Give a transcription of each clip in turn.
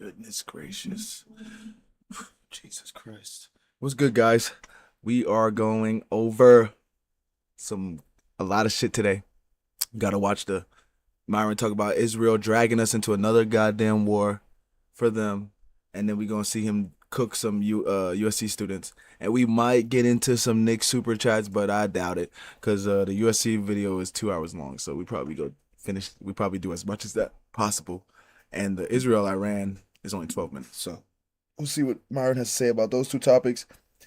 Goodness gracious. Jesus Christ. What's good, guys? We are going over a lot of shit today. Gotta watch the Myron talk about Israel dragging us into another goddamn war for them. And then we gonna see him cook some USC students. And we might get into some Nick super chats, but I doubt it. Because the USC video is 2 hours long. So we probably do as much as that possible. And the Israel-Iran is only 12 minutes. So we'll see what Myron has to say about those two topics.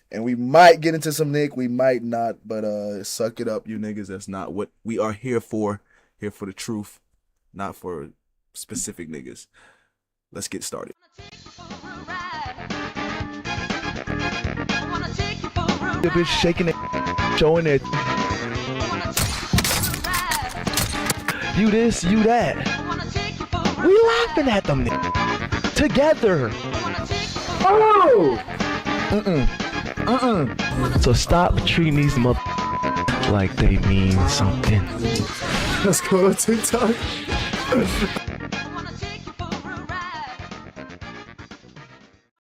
And we might get into some Nick, we might not, but suck it up, you niggas. That's not what we are here for. Here for the truth, not for specific niggas. Let's get started. The bitch shaking it, showing it. You this, you that. We laughing at them together. Oh! So stop treating these mother like they mean something. Let's go to TikTok.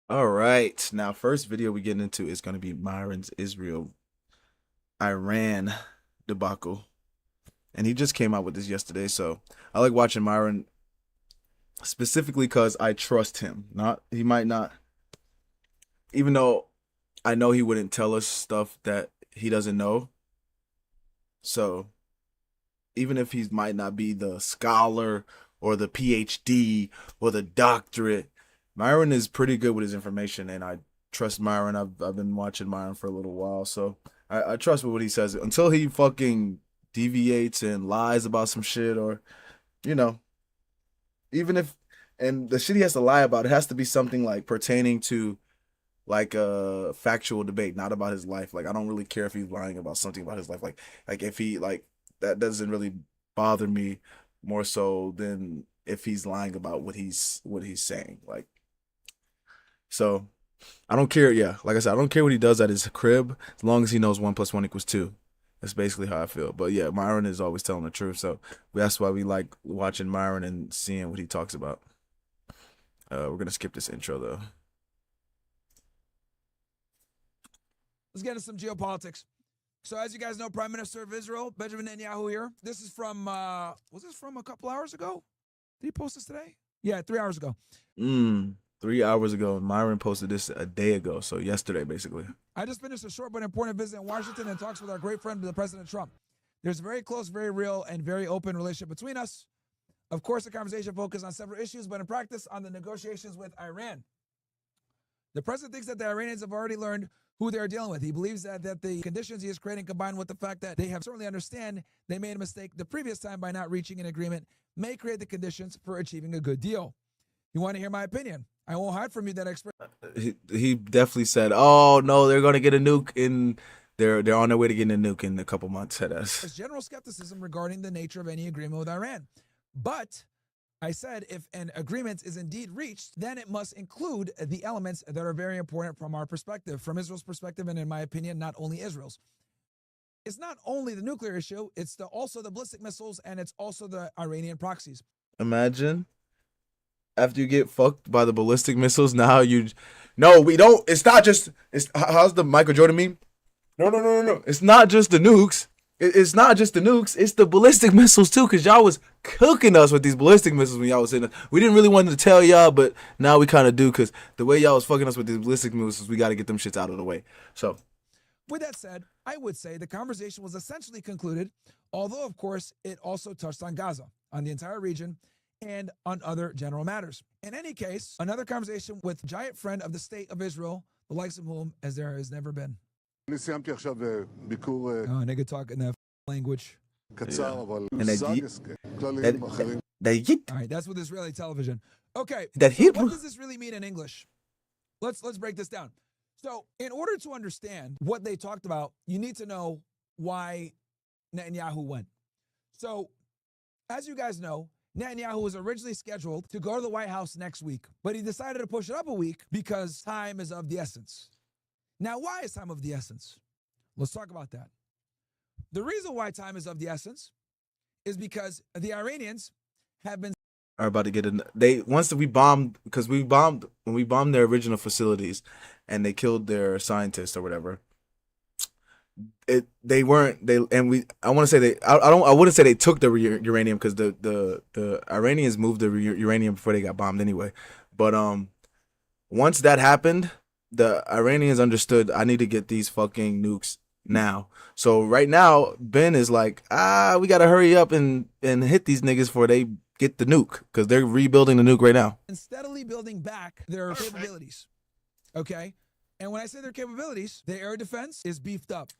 All right. Now, first video we get into is going to be Myron's Israel-Iran debacle. And he just came out with this yesterday. So I like watching Myron specifically because I trust him. He might not, even though I know he wouldn't tell us stuff that he doesn't know. So even if he might not be the scholar or the PhD or the doctorate, Myron is pretty good with his information, and I trust Myron. I've been watching Myron for a little while, so I trust what he says until he fucking deviates and lies about some shit, or, you know, even if, and the shit he has to lie about, it has to be something like pertaining to like a factual debate, not about his life. Like, I don't really care if he's lying about something about his life. Like if he, like, that doesn't really bother me more so than if he's lying about what he's saying. Like, so I don't care. Yeah, like I said, I don't care what he does at his crib as long as he knows 1 + 1 = 2. That's basically how I feel. But yeah, Myron is always telling the truth, so that's why we like watching Myron and seeing what he talks about. We're gonna skip this intro though. Let's get into some geopolitics. So as you guys know, Prime Minister of Israel, Benjamin Netanyahu here. This is from, was this from a couple hours ago? Did he post this today? Yeah, 3 hours ago. 3 hours ago. Myron posted this a day ago, so yesterday, basically. I just finished a short but important visit in Washington and talks with our great friend, the President Trump. There's a very close, very real, and very open relationship between us. Of course, the conversation focused on several issues, but in practice, on the negotiations with Iran. The president thinks that the Iranians have already learned who they're dealing with. He believes that the conditions he is creating, combined with the fact that they have certainly understand they made a mistake the previous time by not reaching an agreement, may create the conditions for achieving a good deal. You want to hear my opinion? I won't hide from you that I expressed. He definitely said, "Oh no, they're gonna get a nuke in. They're on their way to getting a nuke in a couple months." There's general skepticism regarding the nature of any agreement with Iran, but I said if an agreement is indeed reached, then it must include the elements that are very important from our perspective, from Israel's perspective, and in my opinion, not only Israel's. It's not only the nuclear issue, it's also the ballistic missiles, and it's also the Iranian proxies. Imagine after you get fucked by the ballistic missiles, now we don't. It's not just. How's the Michael Jordan meme? No. It's not just the nukes. It's not just the nukes, it's the ballistic missiles too, because y'all was cooking us with these ballistic missiles when y'all was in it. We didn't really want to tell y'all, but now we kind of do, because the way y'all was fucking us with these ballistic missiles, we got to get them shits out of the way. So, with that said, I would say the conversation was essentially concluded, although, of course, it also touched on Gaza, on the entire region, and on other general matters. In any case, another conversation with a giant friend of the state of Israel, the likes of whom as there has never been. Nigga talking that language. All right, that's with Israeli television. Okay, that so what does this really mean in English? Let's break this down. So in order to understand what they talked about, you need to know why Netanyahu went. So as you guys know, Netanyahu was originally scheduled to go to the White House next week, but he decided to push it up a week because time is of the essence. Now, why is time of the essence? Let's talk about that. The reason why time is of the essence is because the Iranians have been are about to get in. They once we bombed because we bombed when we bombed their original facilities, and they killed their scientists or whatever. They weren't they and we I want to say they I wouldn't say they took the uranium because the Iranians moved the uranium before they got bombed anyway, but once that happened, the Iranians understood I need to get these fucking nukes now. So right now, Ben is like, we gotta hurry up and hit these niggas before they get the nuke because they're rebuilding the nuke right now. And steadily building back their capabilities. Okay? And when I say their capabilities, their air defense is beefed up.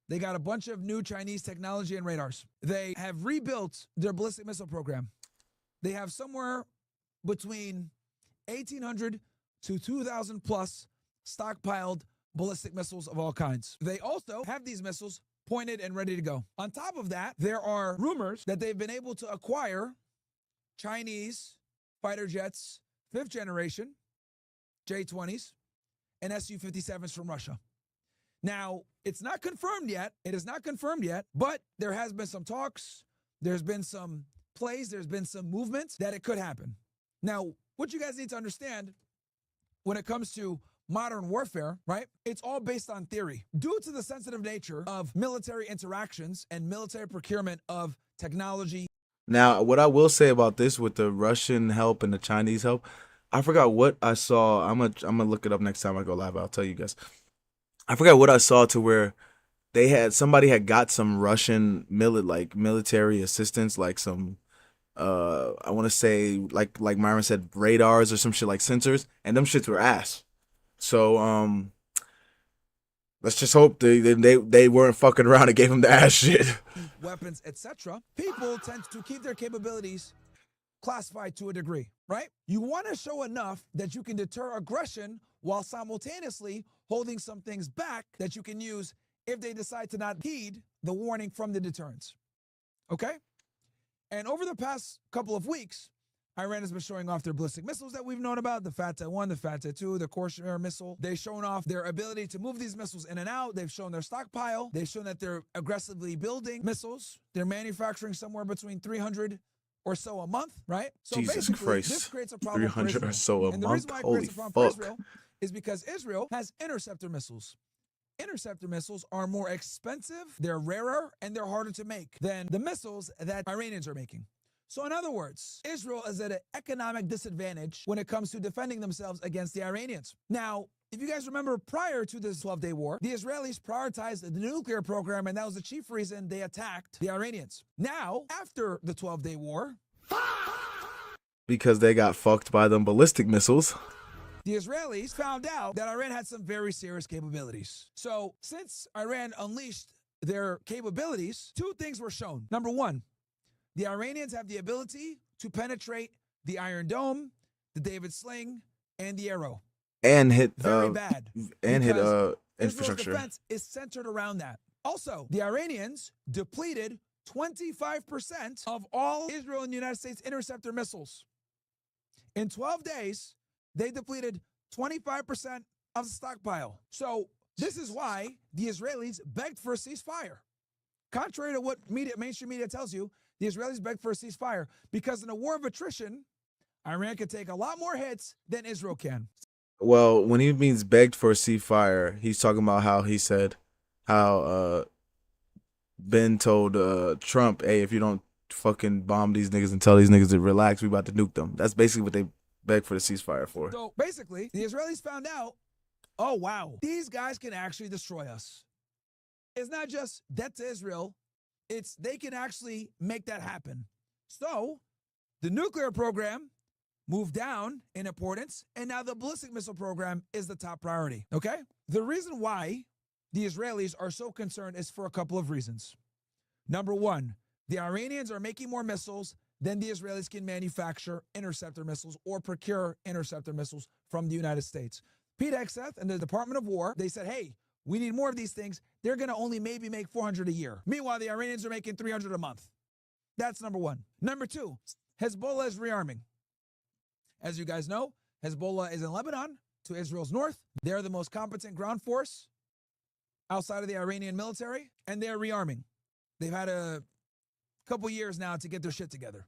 They got a bunch of new Chinese technology and radars. They have rebuilt their ballistic missile program. They have somewhere between 1,800 to 2,000 plus stockpiled ballistic missiles of all kinds. They also have these missiles pointed and ready to go. On top of that, there are rumors that they've been able to acquire Chinese fighter jets, 5th generation, J-20s, and Su-57s from Russia. Now, it's not confirmed yet. It is not confirmed yet, but there has been some talks. There's been some plays. There's been some movements that it could happen. Now, what you guys need to understand when it comes to modern warfare, right? It's all based on theory. Due to the sensitive nature of military interactions and military procurement of technology. Now, what I will say about this with the Russian help and the Chinese help, I forgot what I saw. I'm gonna look it up next time I go live. I'll tell you guys. I forgot what I saw to where somebody had got some Russian military assistance, like some I want to say like Myron said, radars or some shit like sensors, and them shits were ass. So let's just hope they weren't fucking around and gave him the ass shit. Weapons, etc. People tend to keep their capabilities classified to a degree, right? You want to show enough that you can deter aggression while simultaneously holding some things back that you can use if they decide to not heed the warning from the deterrence. Okay? And over the past couple of weeks, Iran has been showing off their ballistic missiles that we've known about, the pt.1, the pt.2, the Corsair missile. They've shown off their ability to move these missiles in and out. They've shown their stockpile. They've shown that they're aggressively building missiles. They're manufacturing somewhere between 300 or so a month, right? So Jesus basically, Christ. this creates a problem for 300 Israel. or so a And the month? reason why it Holy creates a problem fuck. for Israel is because Israel has interceptor missiles. Interceptor missiles are more expensive, they're rarer, and they're harder to make than the missiles that Iranians are making. So in other words, Israel is at an economic disadvantage when it comes to defending themselves against the Iranians. Now, if you guys remember, prior to this 12-day war, the Israelis prioritized the nuclear program, and that was the chief reason they attacked the Iranians. Now, after the 12-day war, because they got fucked by them ballistic missiles, the Israelis found out that Iran had some very serious capabilities. So since Iran unleashed their capabilities, two things were shown. Number one, the Iranians have the ability to penetrate the Iron Dome, the David Sling, and the Arrow. and hit Very bad. and hit Israel's infrastructure. defense is centered around that. Also, the Iranians depleted 25% of all Israel and United States interceptor missiles. In 12 days, they depleted 25% of the stockpile. So this is why the Israelis begged for a ceasefire. Contrary to what mainstream media tells you, the Israelis begged for a ceasefire because in a war of attrition, Iran can take a lot more hits than Israel can. Well, when he means begged for a ceasefire, he's talking about how he said how Ben told Trump, hey, if you don't fucking bomb these niggas and tell these niggas to relax, we about to nuke them. That's basically what they begged for the ceasefire for. So basically, the Israelis found out, oh wow, these guys can actually destroy us. It's not just debt to Israel, it's they can actually make that happen. So the nuclear program moved down in importance, and now the ballistic missile program is the top priority, okay? The reason why the Israelis are so concerned is for a couple of reasons. Number one, the Iranians are making more missiles than the Israelis can manufacture interceptor missiles or procure interceptor missiles from the United States. pt.1 and the Department of War, they said, hey, we need more of these things. They're going to only maybe make 400 a year. Meanwhile, the Iranians are making 300 a month. That's number one. Number two, Hezbollah is rearming. As you guys know, Hezbollah is in Lebanon to Israel's north. They're the most competent ground force outside of the Iranian military, and they're rearming. They've had a couple years now to get their shit together.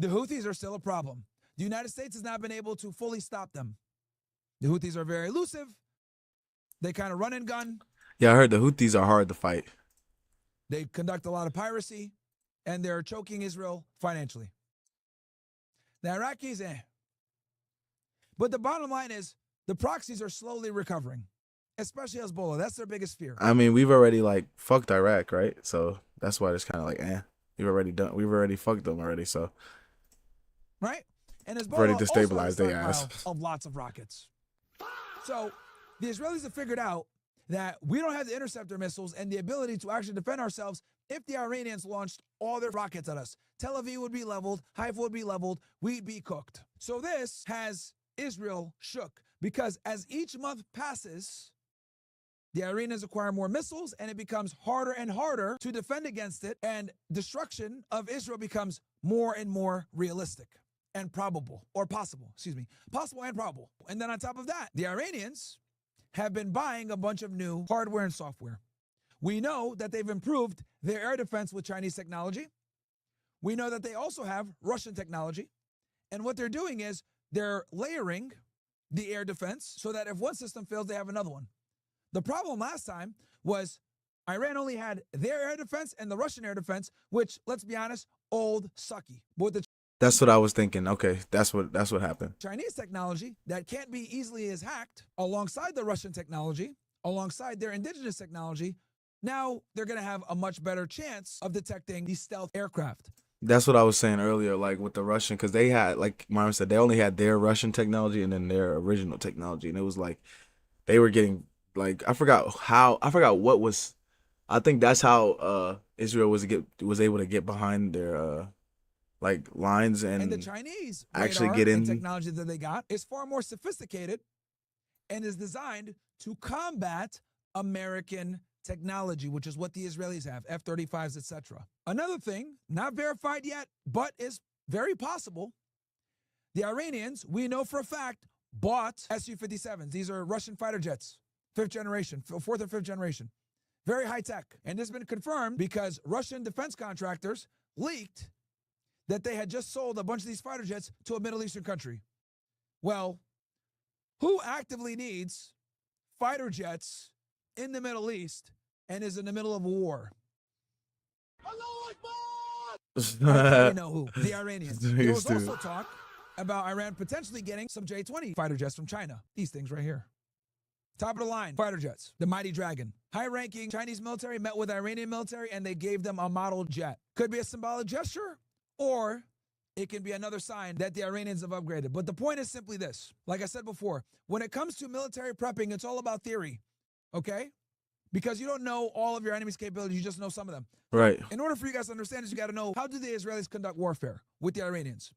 The Houthis are still a problem. The United States has not been able to fully stop them. The Houthis are very elusive. They kind of run and gun. Yeah, I heard the Houthis are hard to fight. They conduct a lot of piracy, and they're choking Israel financially. The Iraqis, But the bottom line is the proxies are slowly recovering, especially Hezbollah. That's their biggest fear. I mean, we've already like fucked Iraq, right? So that's why it's kind of like, We've already fucked them already. So right, and Hezbollah already also destabilized has a their ass. stockpile of lots of rockets. So the Israelis have figured out that we don't have the interceptor missiles and the ability to actually defend ourselves if the Iranians launched all their rockets at us. Tel Aviv would be leveled, Haifa would be leveled, we'd be cooked. So this has Israel shook because as each month passes, the Iranians acquire more missiles and it becomes harder and harder to defend against it, and destruction of Israel becomes more and more realistic and probable, or possible, possible and probable. And then on top of that, the Iranians have been buying a bunch of new hardware and software. We know that they've improved their air defense with Chinese technology. We know that they also have Russian technology. And what they're doing is they're layering the air defense so that if one system fails, they have another one. The problem last time was Iran only had their air defense and the Russian air defense, which, let's be honest, old, sucky. But with the That's what I was thinking. Okay, that's what happened. Chinese technology that can't be easily as hacked alongside the Russian technology, alongside their indigenous technology, now they're going to have a much better chance of detecting these stealth aircraft. That's what I was saying earlier, like with the Russian, because they had, like Myron said, they only had their Russian technology and then their original technology, and it was like they were getting like I forgot what was. I think that's how Israel was able to get behind their like lines and the Chinese actually radar get in. And technology that they got is far more sophisticated and is designed to combat American technology, which is what the Israelis have, F-35s, etc. Another thing, not verified yet, but is very possible, the Iranians, we know for a fact, bought Su-57s. These are Russian fighter jets, fourth or fifth generation. Very high tech. And this has been confirmed because Russian defense contractors leaked that they had just sold a bunch of these fighter jets to a Middle Eastern country. Well, who actively needs fighter jets in the Middle East and is in the middle of a war? I know who. The Iranians. There was also talk about Iran potentially getting some J-20 fighter jets from China. These things right here. Top of the line, fighter jets, the Mighty Dragon. High-ranking Chinese military met with Iranian military and they gave them a model jet. Could be a symbolic gesture, or it can be another sign that the Iranians have upgraded. But the point is simply this. Like I said before, when it comes to military prepping, it's all about theory, okay? Because you don't know all of your enemy's capabilities, you just know some of them. Right. In order for you guys to understand this, you got to know, how do the Israelis conduct warfare with the Iranians?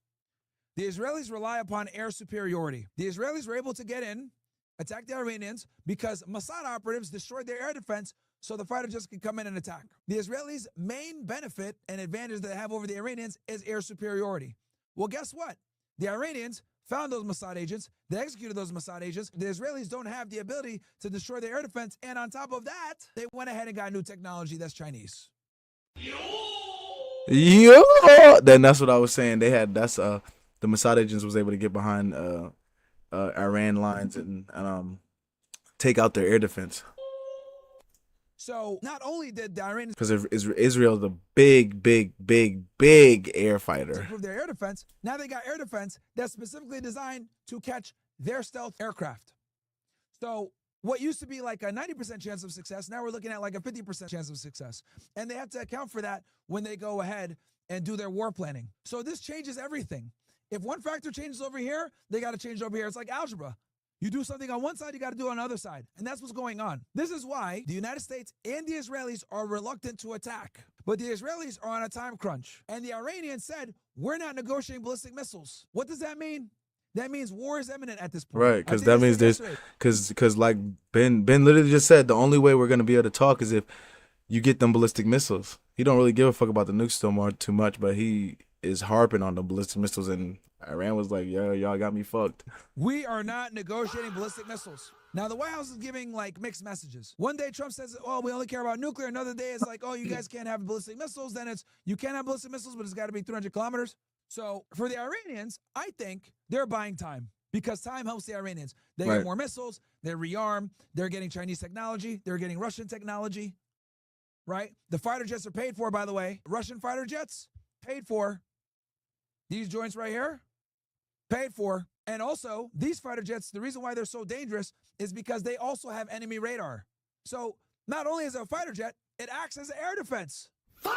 The Israelis rely upon air superiority. The Israelis were able to get in, attack the Iranians, because Mossad operatives destroyed their air defense so the fighter jets could come in and attack. The Israelis' main benefit and advantage that they have over the Iranians is air superiority. Well, guess what? The Iranians found those Mossad agents. They executed those Mossad agents. The Israelis don't have the ability to destroy their air defense. And on top of that, they went ahead and got new technology that's Chinese. Yeah. Then that's what I was saying. They had the Mossad agents was able to get behind Iran lines and take out their air defense. So not only did the Iranians, because Israel's a big air fighter, improve their air defense, now they got air defense that's specifically designed to catch their stealth aircraft. So what used to be like a 90% chance of success, now we're looking at like a 50% chance of success. And they have to account for that when they go ahead and do their war planning. So this changes everything. If one factor changes over here, they got to change over here. It's like algebra. You do something on one side, you got to do it on the other side. And that's what's going on. This is why the United States and the Israelis are reluctant to attack. But the Israelis are on a time crunch. And the Iranians said, we're not negotiating ballistic missiles. What does that mean? That means war is imminent at this point. Right, because that means there's, because like Ben literally just said, the only way we're going to be able to talk is if you get them ballistic missiles. He don't really give a fuck about the nukes still more too much, but he is harping on the ballistic missiles, and Iran was like, yo, y'all got me fucked. We are not negotiating ballistic missiles. Now, the White House is giving like mixed messages. One day Trump says, oh, we only care about nuclear. Another day it's like, oh, you guys can't have ballistic missiles. Then it's, you can't have ballistic missiles, but it's got to be 300 kilometers. So for the Iranians, I think they're buying time because time helps the Iranians. They Right. get more missiles, they rearm, they're getting Chinese technology, they're getting Russian technology, right? The fighter jets are paid for, by the way. Russian fighter jets, paid for. These joints right here, paid for. And also, these fighter jets, the reason why they're so dangerous is because they also have enemy radar. So not only is it a fighter jet, it acts as air defense. So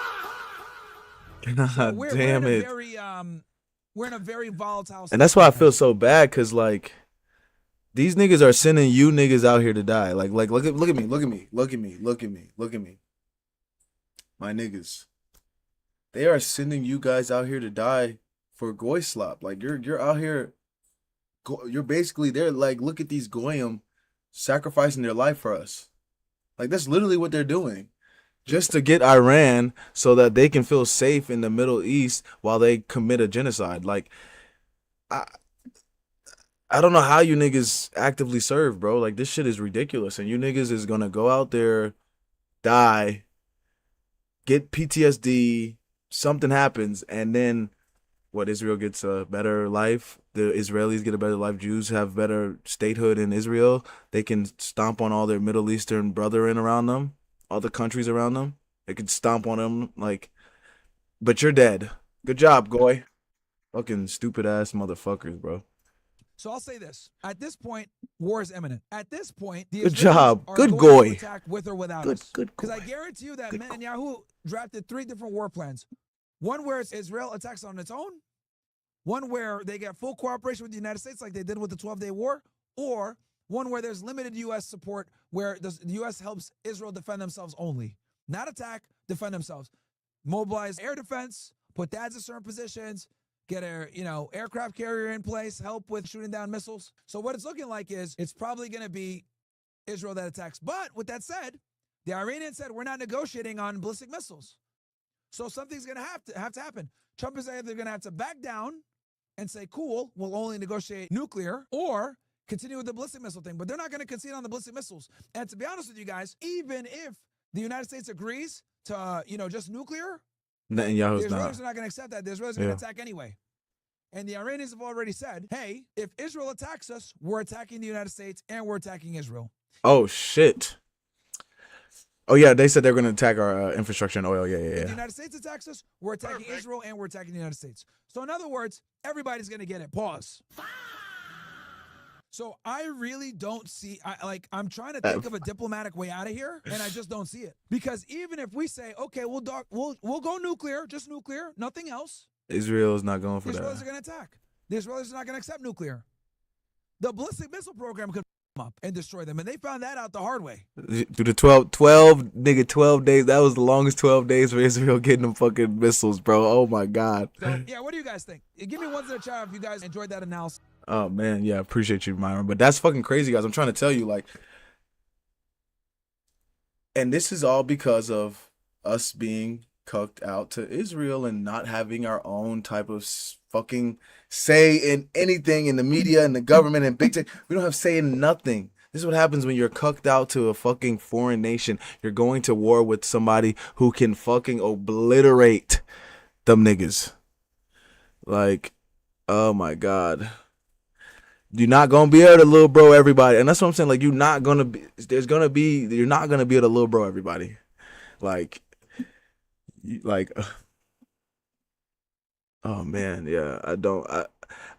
God we're damn in a it. very we're in a very volatile And that's why I state. feel so bad, cause like these niggas are sending you niggas out here to die. Like look at me. My niggas. They are sending you guys out here to die for goy slop. Like you're out here you're basically there like look at these goyim sacrificing their life for us. Like that's literally what they're doing. Just to get Iran so that they can feel safe in the Middle East while they commit a genocide. Like I I don't know how you niggas actively serve, bro. Like this shit is ridiculous. And you niggas is gonna go out there, die, get PTSD, something happens, and then what, Israel gets a better life, the Israelis get a better life, Jews have better statehood in Israel, they can stomp on all their Middle Eastern brethren around them, all the countries around them, they can stomp on them, like, but you're dead. Good job, Goy. Fucking stupid ass motherfuckers, bro. So I'll say this. At this point, war is imminent. At this point, the Good Israelis job. are Good going goy. to attack with or without Good, us. good Because I goy. guarantee you that Good Netanyahu drafted 3 different war plans. One where Israel attacks on its own, one where they get full cooperation with the United States like they did with the 12-day war, or one where there's limited U.S. support where the U.S. helps Israel defend themselves only. Not attack, defend themselves. Mobilize air defense, put dads in certain positions, get a aircraft carrier in place, help with shooting down missiles. So what it's looking like is it's probably going to be Israel that attacks. But with that said, the Iranians said we're not negotiating on ballistic missiles. So something's going to have to happen. Trump is either going to have to back down and say, cool, we'll only negotiate nuclear, or continue with the ballistic missile thing. But they're not going to concede on the ballistic missiles. And to be honest with you guys, even if the United States agrees to, just nuclear, the Netanyahu's Israelis not. are not going to accept that. The Israelis are going to attack anyway. And the Iranians have already said, hey, if Israel attacks us, we're attacking the United States and we're attacking Israel. Oh, shit. Oh, yeah, they said they're going to attack our infrastructure and oil. Yeah. If the United States attacks us, we're attacking Israel and we're attacking the United States. So in other words, everybody's going to get it. Pause. So I really don't see, I'm trying to think of a diplomatic way out of here, and I just don't see it. Because even if we say, okay, we'll go nuclear, just nuclear, nothing else, Israel is not going for the Israelis that. are going to attack. The Israelis are not going to accept nuclear. The ballistic missile program could up and destroy them, and they found that out the hard way. Through the 12 days, that was the longest 12 days for Israel getting them fucking missiles, bro. Oh, my God. So, yeah, what do you guys think? Give me ones in the chat if you guys enjoyed that analysis. Oh, man, yeah, appreciate you, Myron. But that's fucking crazy, guys. I'm trying to tell you, like, and this is all because of us being cucked out to Israel and not having our own type of fucking say in anything in the media and the government and big tech. We don't have say in nothing. This is what happens when you're cucked out to a fucking foreign nation. You're going to war with somebody who can fucking obliterate them niggas. Like, oh my God. You're not gonna be able to little bro everybody. And that's what I'm saying. Like, you're not gonna be able to little bro everybody. Like, oh man, yeah. I don't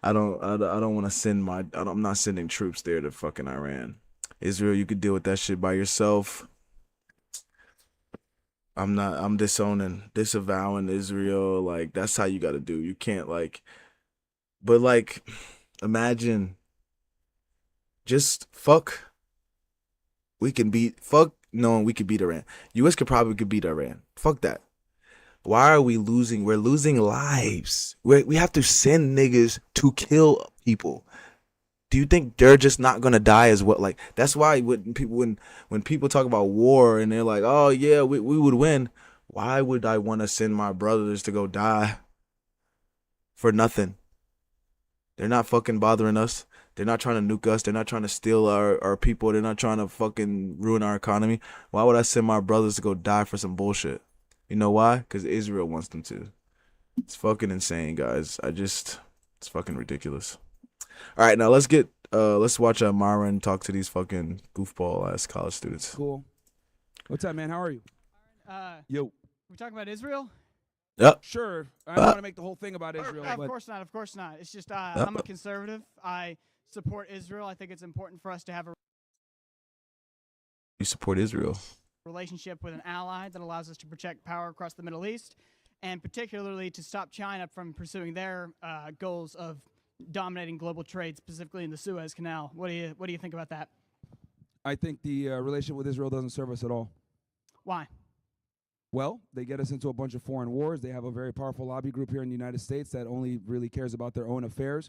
want to send I'm not sending troops there to fucking Iran. Israel, you could deal with that shit by yourself. I'm disavowing Israel. Like, that's how you gotta do. You can't but imagine just knowing we could beat Iran. US could beat Iran. Fuck that. Why are we losing? We're losing lives. We have to send niggas to kill people. Do you think they're just not gonna die as well? Like, that's why when people talk about war and they're like, oh yeah, we would win. Why would I want to send my brothers to go die for nothing? They're not fucking bothering us. They're not trying to nuke us. They're not trying to steal our people. They're not trying to fucking ruin our economy. Why would I send my brothers to go die for some bullshit? You know why? Because Israel wants them to. It's fucking insane, guys. It's fucking ridiculous. All right, now let's watch Myron talk to these fucking goofball ass college students. Cool. What's up, man? How are you? Yo. We talking about Israel? Yep. Sure. I don't want to make the whole thing about Israel. Of but course not. Of course not. It's just I'm a conservative. I support Israel. I think it's important for us to have a You support Israel. relationship with an ally that allows us to protect power across the Middle East, and particularly to stop China from pursuing their goals of dominating global trade, specifically in the Suez Canal. What do you think about that? I think the relationship with Israel doesn't serve us at all. Why? Well, they get us into a bunch of foreign wars. They have a very powerful lobby group here in the United States that only really cares about their own affairs.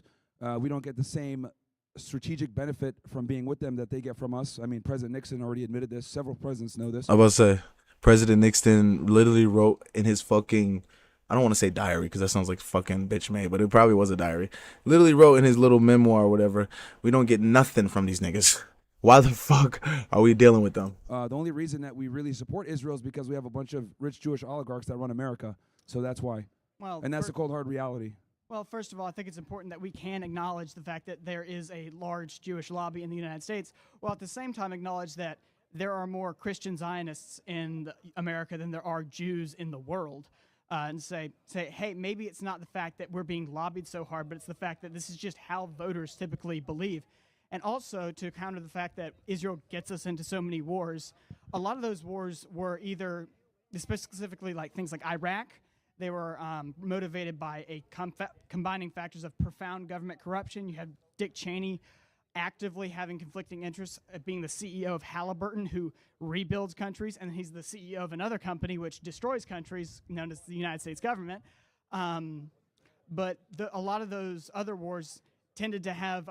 We don't get the same strategic benefit from being with them that they get from us. I mean, President Nixon already admitted this. Several presidents know this. I was about to say, President Nixon literally wrote in his fucking, I don't want to say diary because that sounds like fucking bitch made, but it probably was a diary. Literally wrote in his little memoir or whatever, we don't get nothing from these niggas. Why the fuck are we dealing with them? The only reason that we really support Israel is because we have a bunch of rich Jewish oligarchs that run America. So that's why. Well, And that's the cold, hard reality. Well, first of all, I think it's important that we can acknowledge the fact that there is a large Jewish lobby in the United States, while at the same time acknowledge that there are more Christian Zionists in America than there are Jews in the world. And say, hey, maybe it's not the fact that we're being lobbied so hard, but it's the fact that this is just how voters typically believe. And also to counter the fact that Israel gets us into so many wars, a lot of those wars were either, specifically like things like Iraq, they were motivated by a combining factors of profound government corruption. You had Dick Cheney actively having conflicting interests, being the CEO of Halliburton, who rebuilds countries, and he's the CEO of another company which destroys countries, known as the United States government. But a lot of those other wars tended to have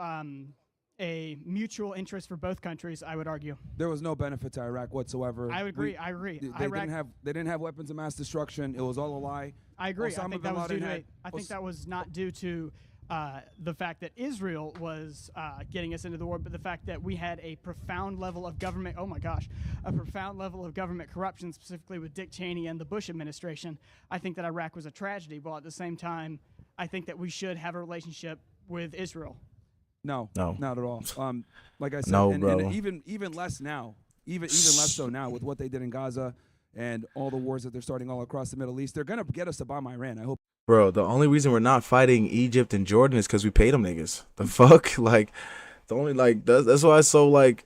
a mutual interest for both countries, I would argue. There was no benefit to Iraq whatsoever. I would agree. I agree. They didn't have weapons of mass destruction. It was all a lie. I agree. Osama I think bin that was Laden due to. had- I think that was not due to the fact that Israel was getting us into the war, but the fact that we had a profound level of government. Oh my gosh, a profound level of government corruption, specifically with Dick Cheney and the Bush administration. I think that Iraq was a tragedy, while at the same time, I think that we should have a relationship with Israel. No, No. not at all. Like I said, No, and bro. even less now, even less so now with what they did in Gaza and all the wars that they're starting all across the Middle East. They're gonna get us to bomb Iran. I hope. Bro, the only reason we're not fighting Egypt and Jordan is because we paid them niggas. The fuck? Like, the only, like, that's why it's so, like,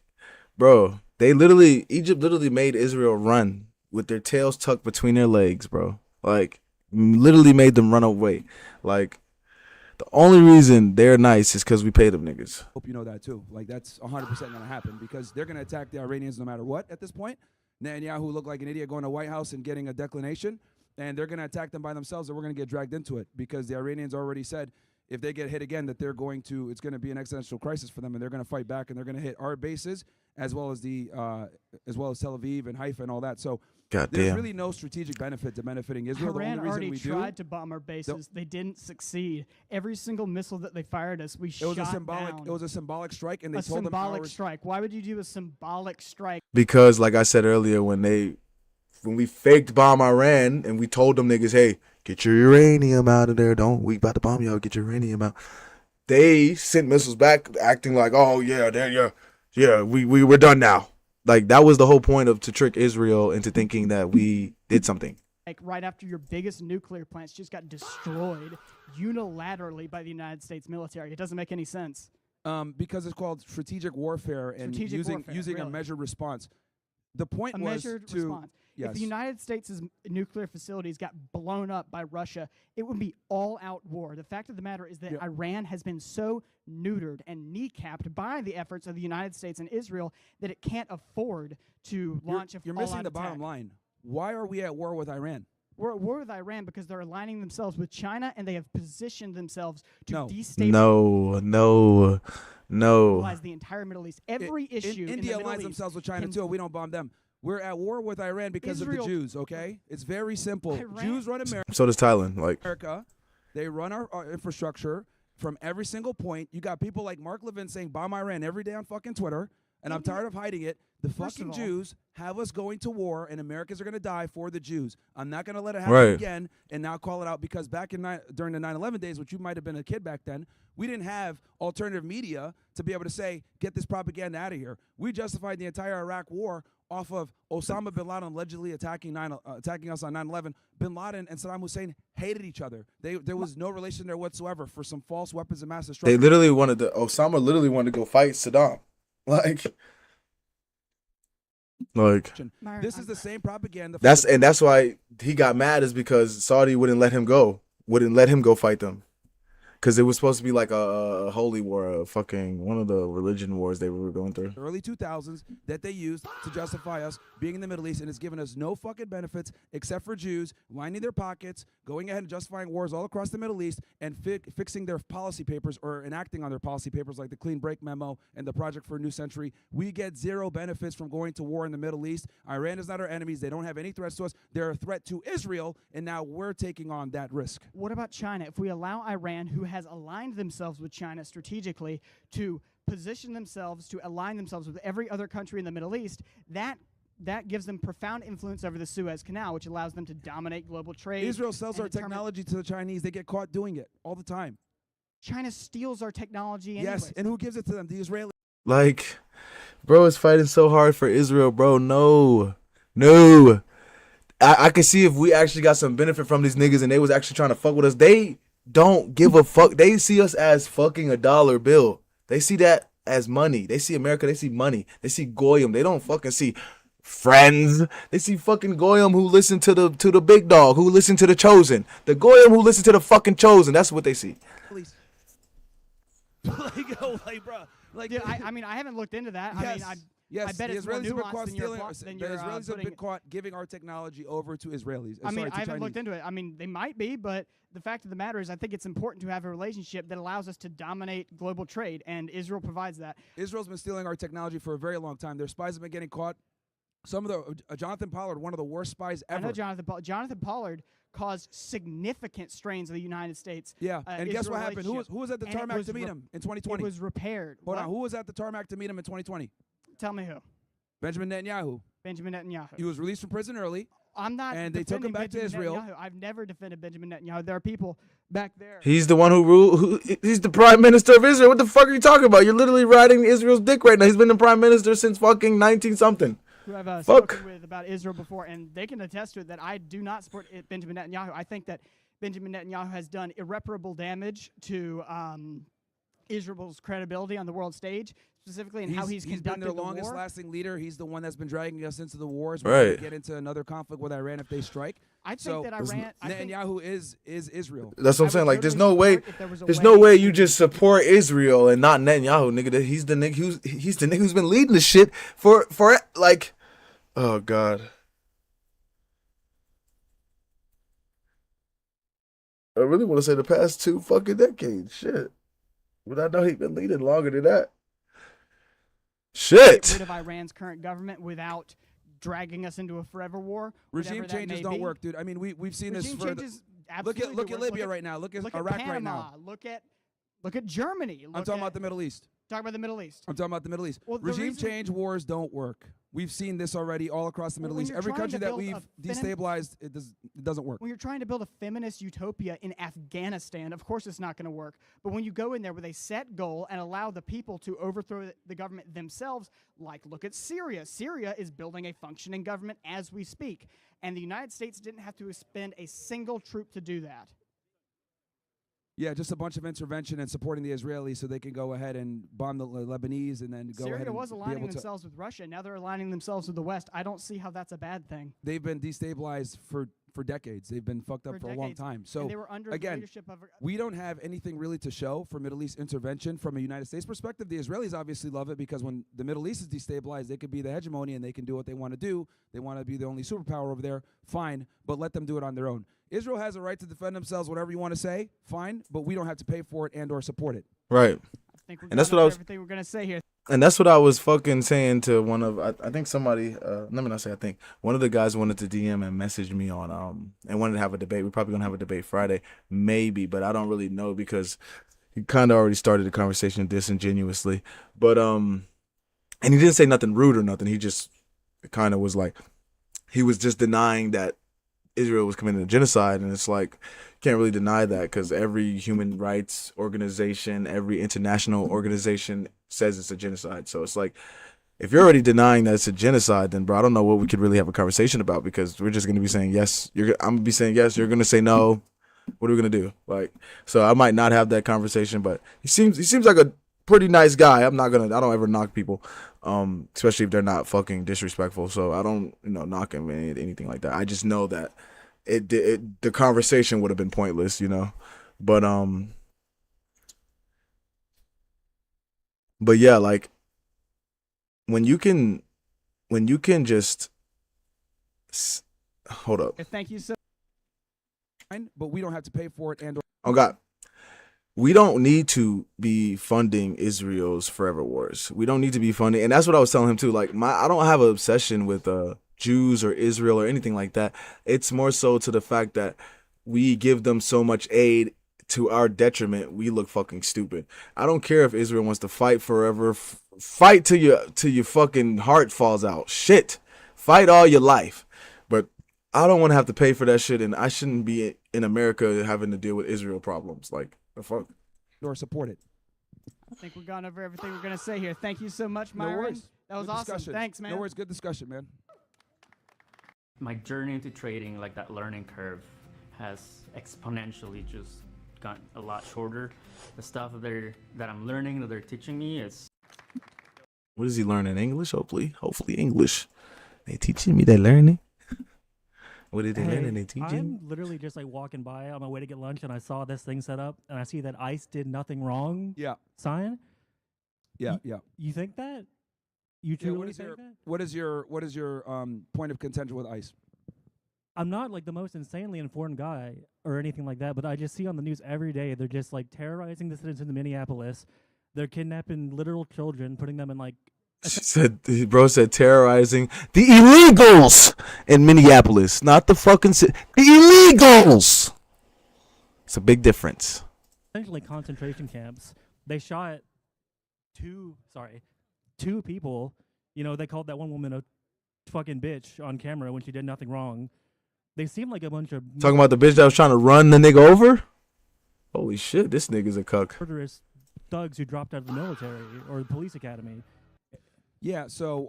bro, Egypt literally made Israel run with their tails tucked between their legs, bro. Like, literally made them run away. Like, the only reason they're nice is because we paid them niggas. Hope you know that too. Like that's 100% gonna happen because they're gonna attack the Iranians no matter what. At this point, Netanyahu looked like an idiot going to White House and getting a declination, and they're gonna attack them by themselves, and we're gonna get dragged into it because the Iranians already said if they get hit again that it's gonna be an existential crisis for them, and they're gonna fight back, and they're gonna hit our bases as well as Tel Aviv and Haifa and all that. So. God There's damn. really no strategic benefit to benefiting Israel. Iran the only already reason we tried to bomb our bases. They didn't succeed. Every single missile that they fired us, we shot down. It was a symbolic strike, and they A told them symbolic strike. Why would you do a symbolic strike? Because, like I said earlier, when we faked bomb Iran and we told them niggas, hey, get your uranium out of there. We about to bomb y'all. Get your uranium out. They sent missiles back acting like, oh, yeah, we're done now. Like, that was the whole point to trick Israel into thinking that we did something. Like right after your biggest nuclear plants just got destroyed unilaterally by the United States military. It doesn't make any sense. Because it's called strategic warfare and using really. a measured response. The point A was measured to response. yes. If the United States' nuclear facilities got blown up by Russia, it would be all-out war. The fact of the matter is that Iran has been so neutered and kneecapped by the efforts of the United States and Israel that it can't afford to launch You're all-out missing the attack. bottom line. Why are we at war with Iran? We're at war with Iran because they're aligning themselves with China and they have positioned themselves to No. destabilize No. the entire Middle East. Every issue in the India Middle aligns East themselves with China can- too. We don't bomb them. We're at war with Iran because of Israel- the Jews, okay? It's very simple. Iran- Jews run So does Thailand. Like, America. They run our infrastructure from every single point. You got people like Mark Levin saying bomb Iran every day on fucking Twitter. and I'm tired of hiding it. The First fucking of all- Jews have us going to war, and Americans are going to die for the Jews. I'm not going to let it happen Right. again and now call it out, because back during the 9/11 days, which you might have been a kid back then, we didn't have alternative media to be able to say, get this propaganda out of here. We justified the entire Iraq war off of Osama bin Laden allegedly attacking us on 9/11. Bin Laden and Saddam Hussein hated each other. There was no relation there whatsoever for some false weapons of mass They destruction. literally Osama literally wanted to go fight Saddam. Like Myron, This is the same propaganda. that's why he got mad, is because Saudi wouldn't let him go fight them. Because it was supposed to be like a holy war, one of the religion wars they were going through. the early 2000s that they used to justify us being in the Middle East, and it's given us no fucking benefits except for Jews lining their pockets, going ahead and justifying wars all across the Middle East, and fixing their policy papers or enacting on their policy papers like the Clean Break Memo and the Project for a New Century. We get zero benefits from going to war in the Middle East. Iran is not our enemies. They don't have any threats to us. They're a threat to Israel, and now we're taking on that risk. What about China? If we allow Iran, who has aligned themselves with China strategically, to position themselves, to align themselves with every other country in the Middle East, that gives them profound influence over the Suez Canal, which allows them to dominate global trade. Israel sells and our determine- technology to the Chinese. They get caught doing it all the time. China steals our technology anyways. Yes, and who gives it to them? The Israelis. Like, bro is fighting so hard for Israel, bro. No. I could see if we actually got some benefit from these niggas and they was actually trying to fuck with us. They don't give a fuck. They see us as fucking a dollar bill. They see that as money. They see America. They see money. They see Goyim. They don't fucking see friends. They see fucking Goyim who listen to the big dog, who listen to the Chosen. The Goyim who listen to the fucking Chosen. That's what they see. Dude, I mean, I haven't looked into that. Yes. I mean, Yes, I bet the it's more Israelis have been nuanced caught than you're, stealing. than The you're Israelis have been putting. caught giving our technology over to Israelis. I mean, to I haven't looked Chinese. into it. I mean, they might be, but the fact of the matter is, I think it's important to have a relationship that allows us to dominate global trade, and Israel provides that. Israel's been stealing our technology for a very long time. Their spies have been getting caught. Some of the Jonathan Pollard, one of the worst spies ever. I know Jonathan Pollard caused significant strains of the United States. Yeah, and guess Israel what happened? Who was at the And it tarmac was to meet him in 2020? It was repaired. Hold What? on, who was at the tarmac to meet him in 2020? Tell me who. Benjamin Netanyahu. Benjamin Netanyahu. He was released from prison early. I'm not. and they took him defending back to Benjamin Israel. Netanyahu. I've never defended Benjamin Netanyahu. There are people back there. He's the one who ruled. He's the prime minister of Israel. What the fuck are you talking about? You're literally riding Israel's dick right now. He's been the prime minister since fucking 19-something. Who I've Fuck. spoken with about Israel before, and they can attest to it that I do not support Benjamin Netanyahu. I think that Benjamin Netanyahu has done irreparable damage to Israel's credibility on the world stage, specifically in how he's been conducted their the longest war. lasting leader. He's the one that's been dragging us into the wars. We're Right. gonna get into another conflict with Iran if they strike. I think So, that Iran. I think Netanyahu is Israel. That's what I I'm saying. would Like, there's totally no way. support if there was a There's way no way to- you just support Israel and not Netanyahu, nigga. He's the nigga he's the nigga who's been leading the shit for like, oh god. I really want to say the past 2 fucking decades. Shit. But I know he's been leading longer than that. get Shit. rid of Iran's current government without dragging us into a forever war. Regime whatever that changes may don't be. work, dude. I mean, we've seen Regime this for changes look absolutely at do work. Libya right now. Look at Look Iraq at Panama. right now. Look at Germany. I'm talking about the Middle East. Talk about the Middle East. I'm talking about the Middle East. Well, the Regime reason- change wars don't work. We've seen this already all across the Well, Middle when East. you're Every trying country to that build we've a destabilized, it doesn't work. When you're trying to build a feminist utopia in Afghanistan, of course it's not going to work. But when you go in there with a set goal and allow the people to overthrow the government themselves, like look at Syria. Syria is building a functioning government as we speak. And the United States didn't have to spend a single troop to do that. Yeah, just a bunch of intervention and supporting the Israelis so they can go ahead and bomb the Lebanese and then go ahead Syria and was be aligning able to. themselves with Russia. Now they're aligning themselves with the West. I don't see how that's a bad thing. They've been destabilized for decades. They've been fucked up for a long decades. time. So And they were under the again, leadership of we don't have anything really to show for Middle East intervention from a United States perspective. The Israelis obviously love it because when the Middle East is destabilized, they could be the hegemony and they can do what they want to do. They want to be the only superpower over there. Fine, but let them do it on their own. Israel has a right to defend themselves, whatever you want to say. Fine, but we don't have to pay for it and or support it. Right. I think we're And that's going what I over was- everything we're going to say here. And that's what I was fucking saying to one of, I think somebody, let me not say I think, one of the guys wanted to DM and message me on, and wanted to have a debate. We're probably going to have a debate Friday, maybe, but I don't really know because he kind of already started the conversation disingenuously. But And he didn't say nothing rude or nothing. He just kind of was like, he was just denying that Israel was committing a genocide. And it's like, can't really deny that because every human rights organization, every international organization says it's a genocide. So it's like, if you're already denying that it's a genocide, then bro, I don't know what we could really have a conversation about, because we're just gonna be saying yes. I'm gonna be saying yes. You're gonna say no. What are we gonna do? Like, so I might not have that conversation. But he seems like a pretty nice guy. I don't ever knock people, especially if they're not fucking disrespectful. So I don't knock him or anything like that. I just know that the conversation would have been pointless, But yeah, like when you can just hold up. Thank you so. But we don't have to pay for it. And Oh God, we don't need to be funding Israel's forever wars. We don't need to be funding, and that's what I was telling him too. Like I don't have an obsession with Jews or Israel or anything like that. It's more so to the fact that we give them so much aid to our detriment. We look fucking stupid. I don't care if Israel wants to fight forever. Fight till your fucking heart falls out. Shit, fight all your life. But I don't want to have to pay for that shit, and I shouldn't be in America having to deal with Israel problems. Like the fuck. or support it. I think we've gone over everything we're going to say here. Thank you so much, No Myron. worries. That was Good awesome. discussion. Thanks, man. No worries. Good discussion, man. My journey into trading, like that learning curve, has exponentially just gotten a lot shorter. The stuff that I'm learning, that they're teaching me, is. What is he learning? English? Hopefully English. They teaching me. They learning. What did they learn? And they teaching? I'm literally just like walking by on my way to get lunch, and I saw this thing set up, and I see that ICE did nothing wrong. Yeah. Sign. Yeah. You think that? You Yeah, truly think that? what is your point of contention with ICE? I'm not like the most insanely informed guy or anything like that, but I just see on the news every day they're just like terrorizing the citizens in Minneapolis. They're kidnapping literal children, putting them in like. Bro said terrorizing the illegals in Minneapolis, not the fucking the illegals. It's a big difference. Essentially concentration camps. They shot two people. You know, they called that one woman a fucking bitch on camera when she did nothing wrong. They seem like a bunch of Talking about the bitch that was trying to run the nigga over. Holy shit, this nigga's a cuck. murderous thugs who dropped out of the military or the police academy. Yeah, so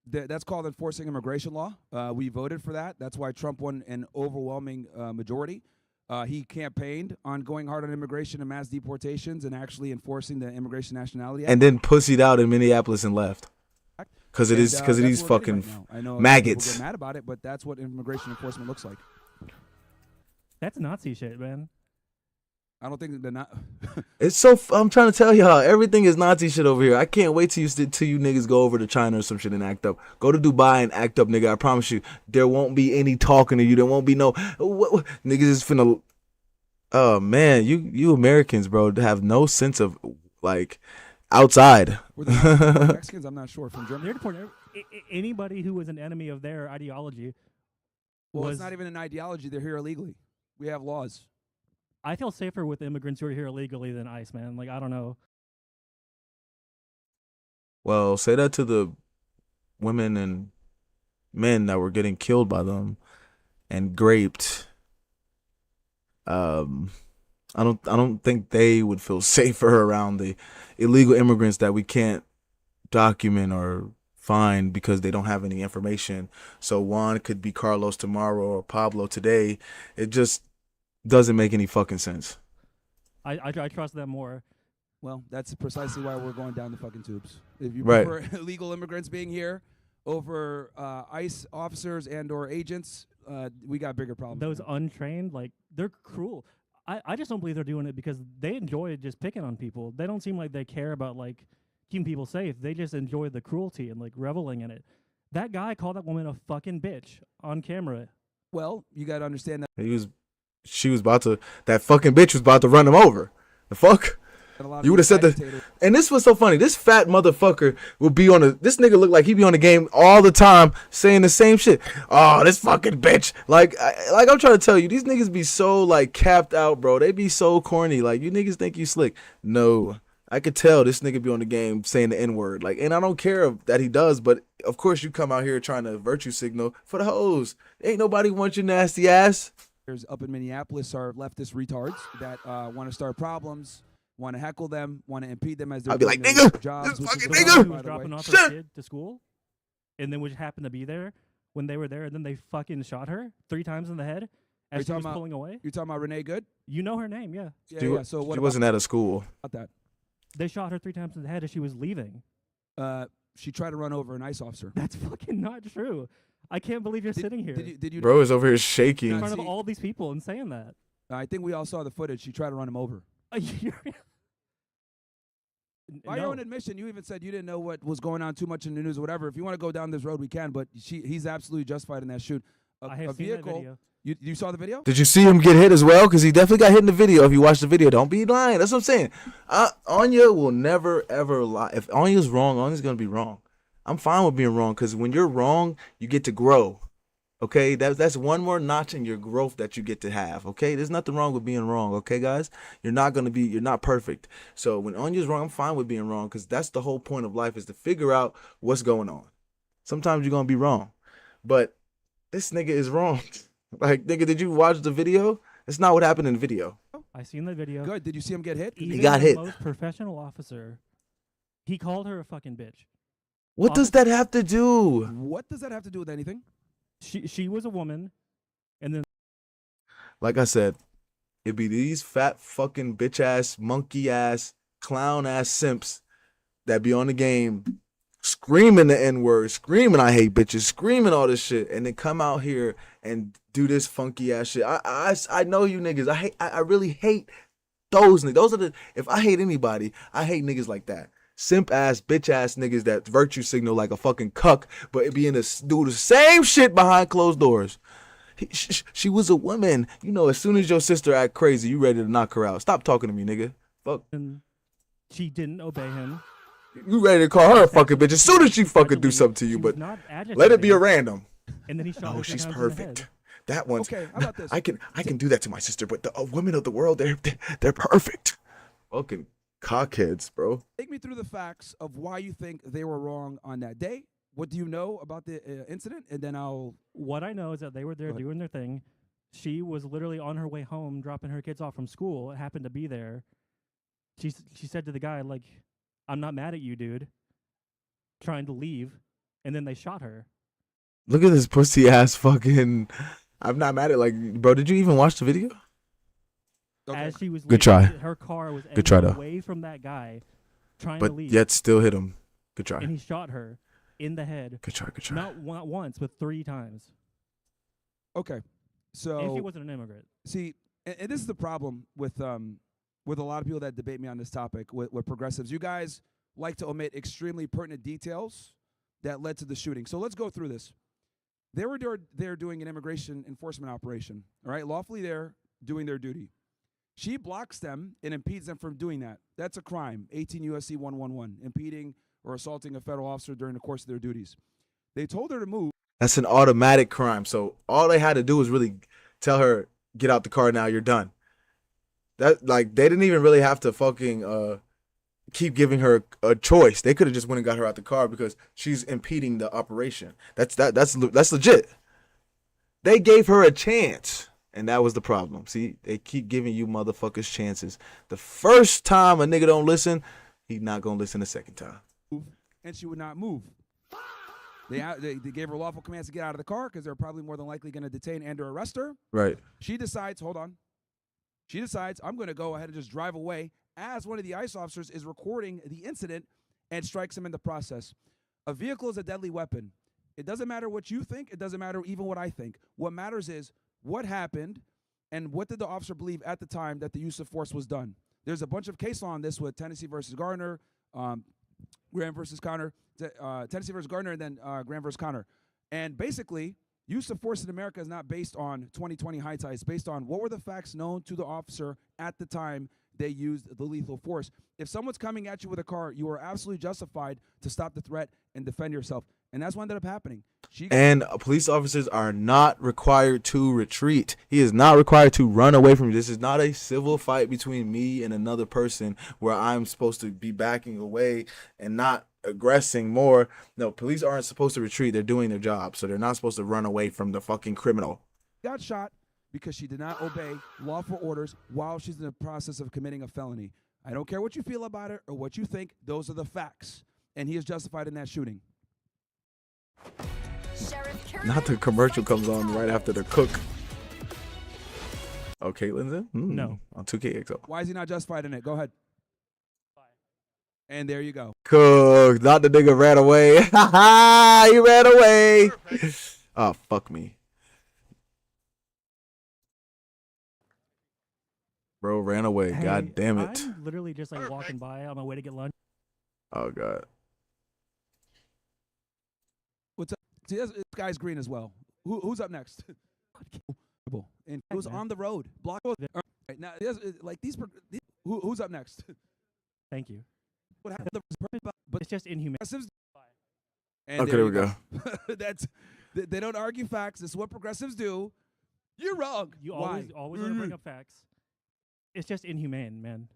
that's called enforcing immigration law. We voted for that. That's why Trump won an overwhelming majority. He campaigned on going hard on immigration and mass deportations and actually enforcing the Immigration Nationality Act. And then pussied out in Minneapolis and left. Because of these that's fucking right now. I know maggots. people get mad about it, but that's what immigration enforcement looks like. That's Nazi shit, man. I don't think they're not. It's so. I'm trying to tell y'all, everything is Nazi shit over here. I can't wait till you niggas go over to China or some shit and act up. Go to Dubai and act up, nigga. I promise you, there won't be any talking to you. There won't be no niggas is finna. Oh man, you Americans, bro, have no sense of like outside. Were the Mexicans? I'm not sure. From Germany. They're deporting anybody who was an enemy of their ideology. Well, it's not even an ideology. They're here illegally. We have laws. I feel safer with immigrants who are here illegally than ICE, man. Like, I don't know. Well, say that to the women and men that were getting killed by them and raped. I don't think they would feel safer around the illegal immigrants that we can't document or find because they don't have any information. So Juan could be Carlos tomorrow or Pablo today. It just doesn't make any fucking sense. I trust them more. Well, that's precisely why we're going down the fucking tubes. If you Right. prefer illegal immigrants being here over ICE officers and or agents, we got bigger problems. Those now. untrained, like, they're cruel. I just don't believe they're doing it because they enjoy just picking on people. They don't seem like they care about, like, keeping people safe. They just enjoy the cruelty and, like, reveling in it. That guy called that woman a fucking bitch on camera. Well, you got to understand that That fucking bitch was about to run him over. The fuck? a lot of You would have said agitators- and this was so funny. This fat motherfucker will be this nigga look like he be on the game all the time saying the same shit. Oh, this fucking bitch. Like I'm trying to tell you, these niggas be so like capped out, bro. They be so corny. Like, you niggas think you slick. No, I could tell this nigga be on the game saying the N-word. Like, and I don't care that he does, but of course you come out here trying to virtue signal for the hoes. Ain't nobody want your nasty ass. Up in Minneapolis are leftist retards that want to start problems, want to heckle them, want to impede them as they're I'd be doing like, their nigga, jobs. this which is fucking the nigga. problem, Who by was the way. dropping off Shit. her kid to school, and then would happen to be there when they were there, and then they fucking shot her 3 times in the head Are you as she was talking about- pulling away. You're talking about Renee Good? You know her name, yeah. Yeah, She, yeah. So what she wasn't at a school. about that? They shot her 3 times in the head as she was leaving. She tried to run over an ICE officer. That's fucking not true. I can't believe you're sitting here Did you? Bro is over here in shaking. front of see- all these people and saying that. I think we all saw the footage. She tried to run him over. By your own admission, you even said you didn't know what was going on too much in the news or whatever. If you want to go down this road, we can. But he's absolutely justified in that shoot. I have seen that video. You saw the video? Did you see him get hit as well? Because he definitely got hit in the video. If you watch the video, don't be lying. That's what I'm saying. Anya will never, ever lie. If Anya's wrong, Anya's going to be wrong. I'm fine with being wrong because when you're wrong, you get to grow. Okay? That's one more notch in your growth that you get to have. Okay? There's nothing wrong with being wrong. Okay, guys? You're not perfect. So when Anya's wrong, I'm fine with being wrong because that's the whole point of life is to figure out what's going on. Sometimes you're going to be wrong. But this nigga is wrong. Like, nigga, did you watch the video? It's not what happened in the video. I seen the video. Good. Did you see him get hit? Even got the hit. most professional officer, he called her a fucking bitch. What does that have to do? What does that have to do with anything? She was a woman, and then Like I said, it'd be these fat fucking bitch ass, monkey ass, clown ass simps that be on the game screaming the N-word, screaming I hate bitches, screaming all this shit, and then come out here and do this funky ass shit. I know you niggas. I really hate those niggas. Those are the, if I hate anybody, I hate niggas like that. Simp ass, bitch ass niggas that virtue signal like a fucking cuck, but it be in this do the same shit behind closed doors. She was a woman. You know, as soon as your sister act crazy, you ready to knock her out. Stop talking to me, nigga. Fuck. she didn't obey him. You ready to call her a fucking bitch as soon as she fucking do something to you, She was but not let it be a agitating, random. And then he shot her Oh, 3 she's times in the head. perfect. That one's Okay, how about this? I can do that to my sister, but the women of the world, they're perfect. Fucking cockheads, bro. Take me through the facts of why you think they were wrong on that day. What do you know about the incident? And then I'll. What I know is that they were there Go ahead. doing their thing. She was literally on her way home, dropping her kids off from school. It happened to be there. She said to the guy, like, "I'm not mad at you, dude." Trying to leave, and then they shot her. Look at this pussy ass fucking. I'm not mad at bro. Did you even watch the video? Okay. As she was Good leaving, try. her car was Good try, edging though. away from that guy, trying to But leave, yet still hit him. Good try. and he shot her in the head. Good try. Good try. Not once, but 3 times. Okay. So And she wasn't an immigrant. see, and this is the problem with a lot of people that debate me on this topic with progressives. You guys like to omit extremely pertinent details that led to the shooting. So let's go through this. They were there doing an immigration enforcement operation, all right, lawfully there doing their duty. She blocks them and impedes them from doing that. That's a crime, 18 USC 111, impeding or assaulting a federal officer during the course of their duties. They told her to move. That's an automatic crime. So all they had to do was really tell her, "Get out the car now. You're done." That they didn't even really have to fucking keep giving her a choice. They could have just went and got her out the car because she's impeding the operation. That's legit. They gave her a chance, and that was the problem. See, they keep giving you motherfuckers chances. The first time a nigga don't listen, he not gonna listen the second time. And she would not move. They gave her lawful commands to get out of the car because they're probably more than likely going to detain and or arrest her. Right. She decides, I'm going to go ahead and just drive away as one of the ICE officers is recording the incident and strikes him in the process. A vehicle is a deadly weapon. It doesn't matter what you think. It doesn't matter even what I think. What matters is what happened and what did the officer believe at the time that the use of force was done. There's a bunch of case law on this with Tennessee versus Gardner, Graham versus Connor, Tennessee versus Gardner, and then Graham versus Connor. And basically, use of force in America is not based on 2020 hindsight. It's based on what were the facts known to the officer at the time they used the lethal force. If someone's coming at you with a car, you are absolutely justified to stop the threat and defend yourself. And that's what ended up happening. And police officers are not required to retreat. He is not required to run away from you. This is not a civil fight between me and another person where I'm supposed to be backing away and not aggressing more. No, police aren't supposed to retreat. They're doing their job. So they're not supposed to run away from the fucking criminal. Got shot because she did not obey lawful orders while she's in the process of committing a felony. I don't care what you feel about it or what you think. Those are the facts. And he is justified in that shooting. Not the commercial comes on right after the cook. Oh, Caitlin's in? No. On 2KXO. Why is he not justified in it? Go ahead. And there you go. Cook. Not the nigga ran away. Ha ha! He ran away. Oh, fuck me. Bro ran away. Hey, God damn it. I'm literally just like walking by on my way to get lunch. Oh, God. What's up? See, this guy's green as well. Who's up next? And who's on the road? Block. All right, now, like who's up next? Thank you. What happened? But it's just inhumane. And Okay, there we go. That's they don't argue facts. This is what progressives do. You're wrong. You Why? always want to bring up facts. It's just inhumane, man.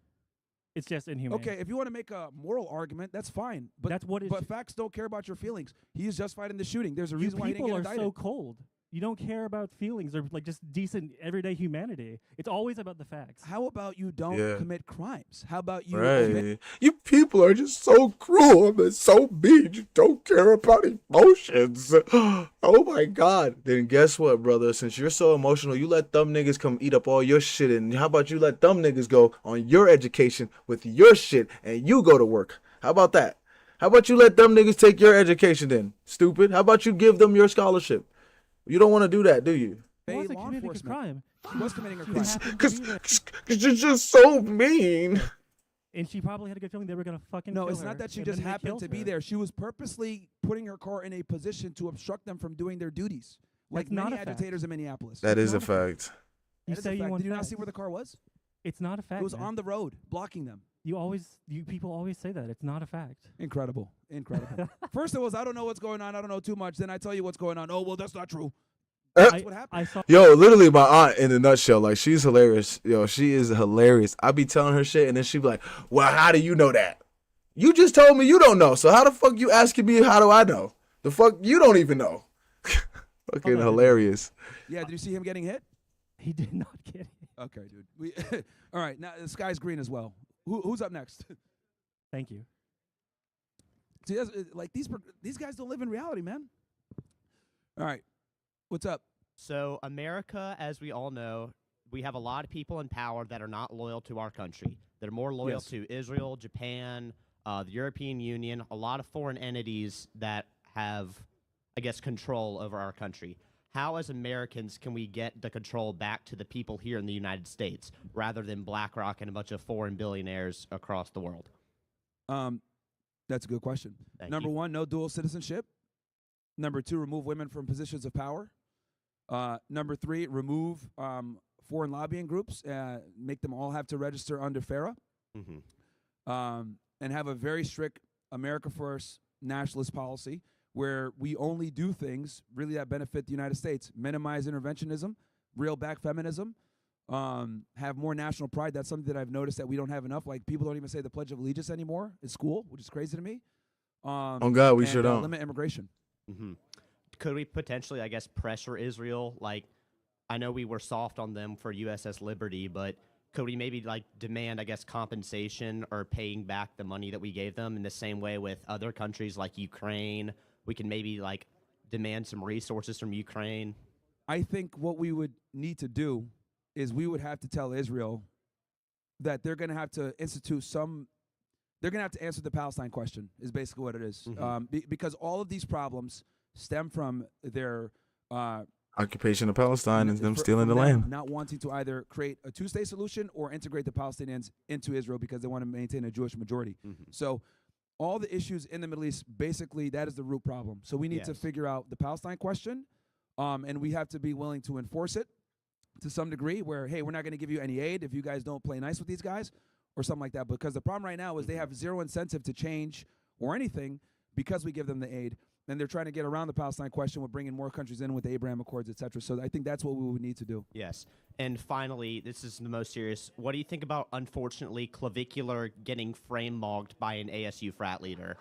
It's just inhumane. Okay, if you want to make a moral argument, that's fine. But That's what But facts don't care about your feelings. He is justified in the shooting. There's a You reason why he didn't people get are indicted. so cold. You don't care about feelings or like just decent everyday humanity. It's always about the facts. How about you don't commit crimes? How about you Right. You people are just so cruel and so mean. You don't care about emotions. Oh my God. Then guess what, brother? Since you're so emotional, you let them niggas come eat up all your shit. And how about you let them niggas go on your education with your shit and you go to work? How about that? How about you let them niggas take your education then? Stupid. How about you give them your scholarship? You don't want to do that, do you? She Hey, wasn't law committing a enforcement. crime. She was committing a She crime. happened to Because be there. you're just so mean. And she probably had a good feeling they were gonna fucking No, kill it's her, not that she and just then they happened killed to be her. there. She was purposely putting her car in a position to obstruct them from doing their duties, like That's not many a fact. agitators in Minneapolis. That is a not a fact. fact. You That is a say you fact. want Did you not facts. see where the car was? It's not a fact. It was man. on the road, blocking them. You people always say that. It's not a fact. Incredible. First it was, I don't know what's going on. I don't know too much. Then I tell you what's going on. Oh, well, that's not true. That's what happened. I saw Yo, literally my aunt in a nutshell. Like, she's hilarious. Yo, she is hilarious. I be telling her shit and then she be like, well, how do you know that? You just told me you don't know. So how the fuck you asking me how do I know? The fuck you don't even know. Fucking on. hilarious. Yeah, did you see him getting hit? he did not get it. Okay, dude. All right, now the sky's green as well. Who's up next? Thank you. See, like these guys don't live in reality, man. All right, what's up? So America, as we all know, we have a lot of people in power that are not loyal to our country. They're more loyal Yes. to Israel, Japan, the European Union, a lot of foreign entities that have, I guess, control over our country. How, as Americans, can we get the control back to the people here in the United States rather than BlackRock and a bunch of foreign billionaires across the world? That's a good question. Thank Number you. one, no dual citizenship. Number two, remove women from positions of power. Number three, remove foreign lobbying groups. Make them all have to register under FARA. And have a very strict America First nationalist policy where we only do things really that benefit the United States. Minimize interventionism, reel back feminism, have more national pride. That's something that I've noticed that we don't have enough. Like, people don't even say the Pledge of Allegiance anymore in school, which is crazy to me. Oh God, we and, sure don't. limit immigration. Could we potentially, I guess, pressure Israel? Like, I know we were soft on them for USS Liberty, but could we maybe like demand, I guess, compensation or paying back the money that we gave them in the same way with other countries like Ukraine? We can maybe like demand some resources from Ukraine. I think what we would need to do is we would have to tell Israel that they're going to have to institute some. They're going to have to answer the Palestine question. Is basically what it is. Because all of these problems stem from their Occupation of Palestine and them fr- stealing the from them land. not wanting to either create a two-state solution or integrate the Palestinians into Israel because they want to maintain a Jewish majority. So all the issues in the Middle East, basically, that is the root problem. So we need to Yes. figure out the Palestine question, and we have to be willing to enforce it to some degree where, hey, we're not going to give you any aid if you guys don't play nice with these guys or something like that. Because the problem right now is they have zero incentive to change or anything because we give them the aid. and they're trying to get around the Palestine question with bringing more countries in with the Abraham Accords, et cetera. So I think that's what we would need to do. Yes. And finally, this is the most serious. What do you think about, unfortunately, Clavicular getting frame mogged by an ASU frat leader?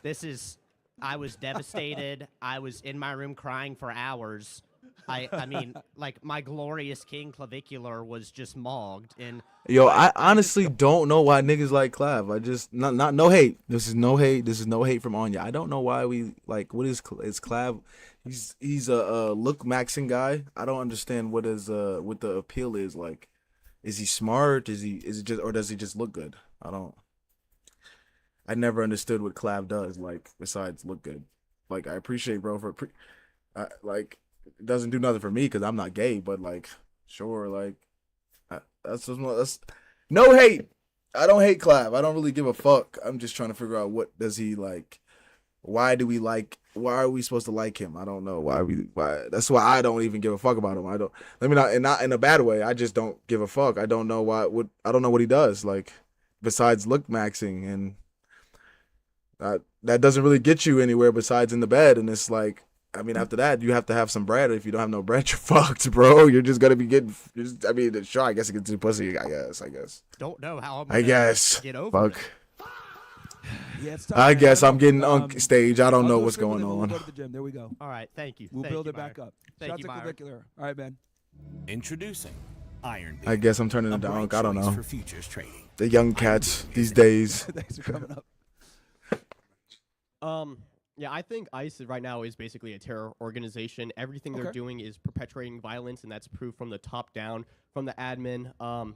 This is, I was devastated. I was in my room crying for hours. I mean, like, my glorious king Clavicular was just mogged. And Yo, I honestly don't know why niggas like Clav. I just not no hate. This is no hate. This is no hate from Anya. I don't know why we like. What is Clav? He's a look maxing guy. I don't understand what the appeal is. Like, is he smart? Is it just, or does he just look good? I never understood what Clav does. Like, besides look good. Like, I appreciate bro like, it doesn't do nothing for me because I'm not gay. But like, sure, like. That's no hate. I don't hate Clav. I don't really give a fuck. I'm just trying to figure out what does he like. Why are we supposed to like him? I don't know why. That's why I don't even give a fuck about him. Not in a bad way. I just don't give a fuck. I don't know I don't know what he does, like, besides look maxing, and that doesn't really get you anywhere besides in the bed. And it's like, I mean, after that, you have to have some bread. If you don't have no bread, you're fucked, bro. You're just gonna be getting. Sure, I guess it gets to pussy. I guess. don't know how I'm I guess. get over Fuck. it. Yeah, it's tough, I man. guess I'm getting on stage. I don't I'll know go what's swim with going him and on. We'll go to the gym. There we go. All right, thank you. We'll Thank build you, it back Myron. up. Thank Shout you, out to Myron. Clavicular. All right, man. Introducing Iron I guess I'm turning it down. I don't know. For futures trading. The young cats these days. Thanks for coming up. Yeah, I think ICE right now is basically a terror organization. Everything they're doing is perpetuating violence, and that's proof from the top down, from the admin.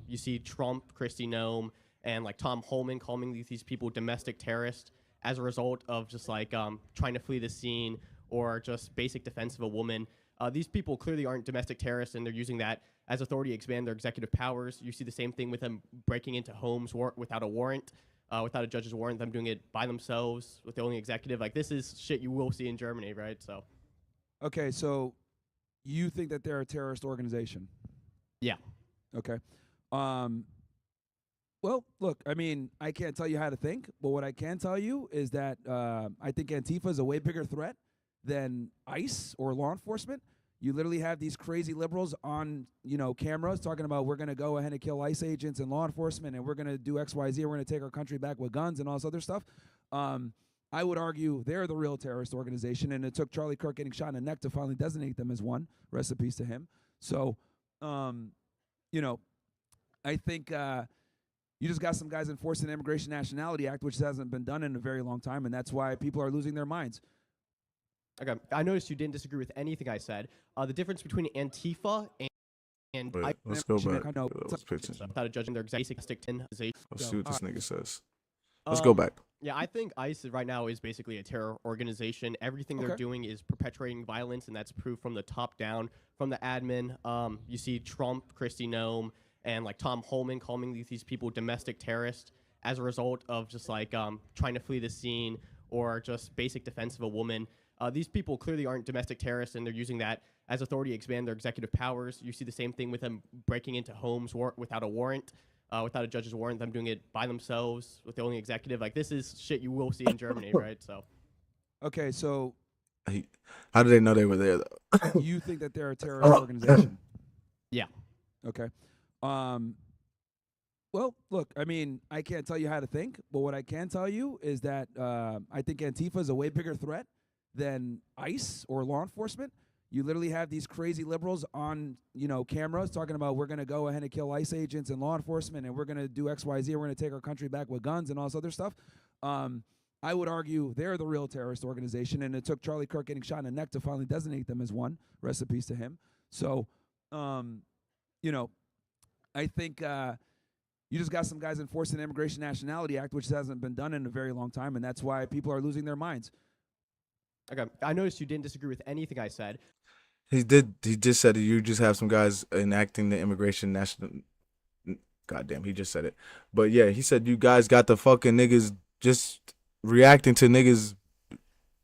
You see Trump, Kristi Noem, and like Tom Holman calling these people domestic terrorists as a result of just like trying to flee the scene or just basic defense of a woman. These people clearly aren't domestic terrorists, and they're using that as authority to expand their executive powers. You see the same thing with them breaking into homes without a warrant. Without a judge's warrant, them doing it by themselves with the only executive. Like, this is shit you will see in Germany, right? So, Okay, so you think that they're a terrorist organization? yeah. Okay. Well, look, I mean, I can't tell you how to think, but what I can tell you is that I think Antifa is a way bigger threat than ICE or law enforcement. You literally have these crazy liberals on, cameras talking about we're going to go ahead and kill ICE agents and law enforcement, and we're going to do X, Y, Z. We're going to take our country back with guns and all this other stuff. I would argue they're the real terrorist organization, and it took Charlie Kirk getting shot in the neck to finally designate them as one. Rest in peace to him. So, I think you just got some guys enforcing the Immigration Nationality Act, which hasn't been done in a very long time, and that's why people are losing their minds. Okay. I noticed you didn't disagree with anything I said. The difference between Antifa and Wait, let's go back. I know. Let's pay attention. without a judge in their executive Let's see what this nigga says. Um, Let's go back. Yeah, I think ICE right now is basically a terror organization. Everything they're doing is perpetuating violence, and that's proof from the top down, from the admin. You see Trump, Kristi Noem, and like Tom Holman calling these people domestic terrorists as a result of just like trying to flee the scene or just basic defense of a woman. These people clearly aren't domestic terrorists, and they're using that as authority to expand their executive powers. You see the same thing with them breaking into homes without a warrant. Without a judge's warrant, them doing it by themselves with the only executive. Like, this is shit you will see in Germany, right? So, Okay, so How did they know they were there, though? you think that they're a terrorist organization? yeah. Okay. Well, look, I mean, I can't tell you how to think, but what I can tell you is that I think Antifa is a way bigger threat than ICE or law enforcement. You literally have these crazy liberals on, cameras talking about we're going to go ahead and kill ICE agents and law enforcement, and we're going to do X, Y, Z. We're going to take our country back with guns and all this other stuff. I would argue they're the real terrorist organization, and it took Charlie Kirk getting shot in the neck to finally designate them as one. Rest in peace to him. So, I think you just got some guys enforcing the Immigration Nationality Act, which hasn't been done in a very long time, and that's why people are losing their minds. Okay. I noticed you didn't disagree with anything I said. He did. He just said you just have some guys enacting the immigration national. Goddamn, he just said it. But yeah, he said you guys got the fucking niggas just reacting to niggas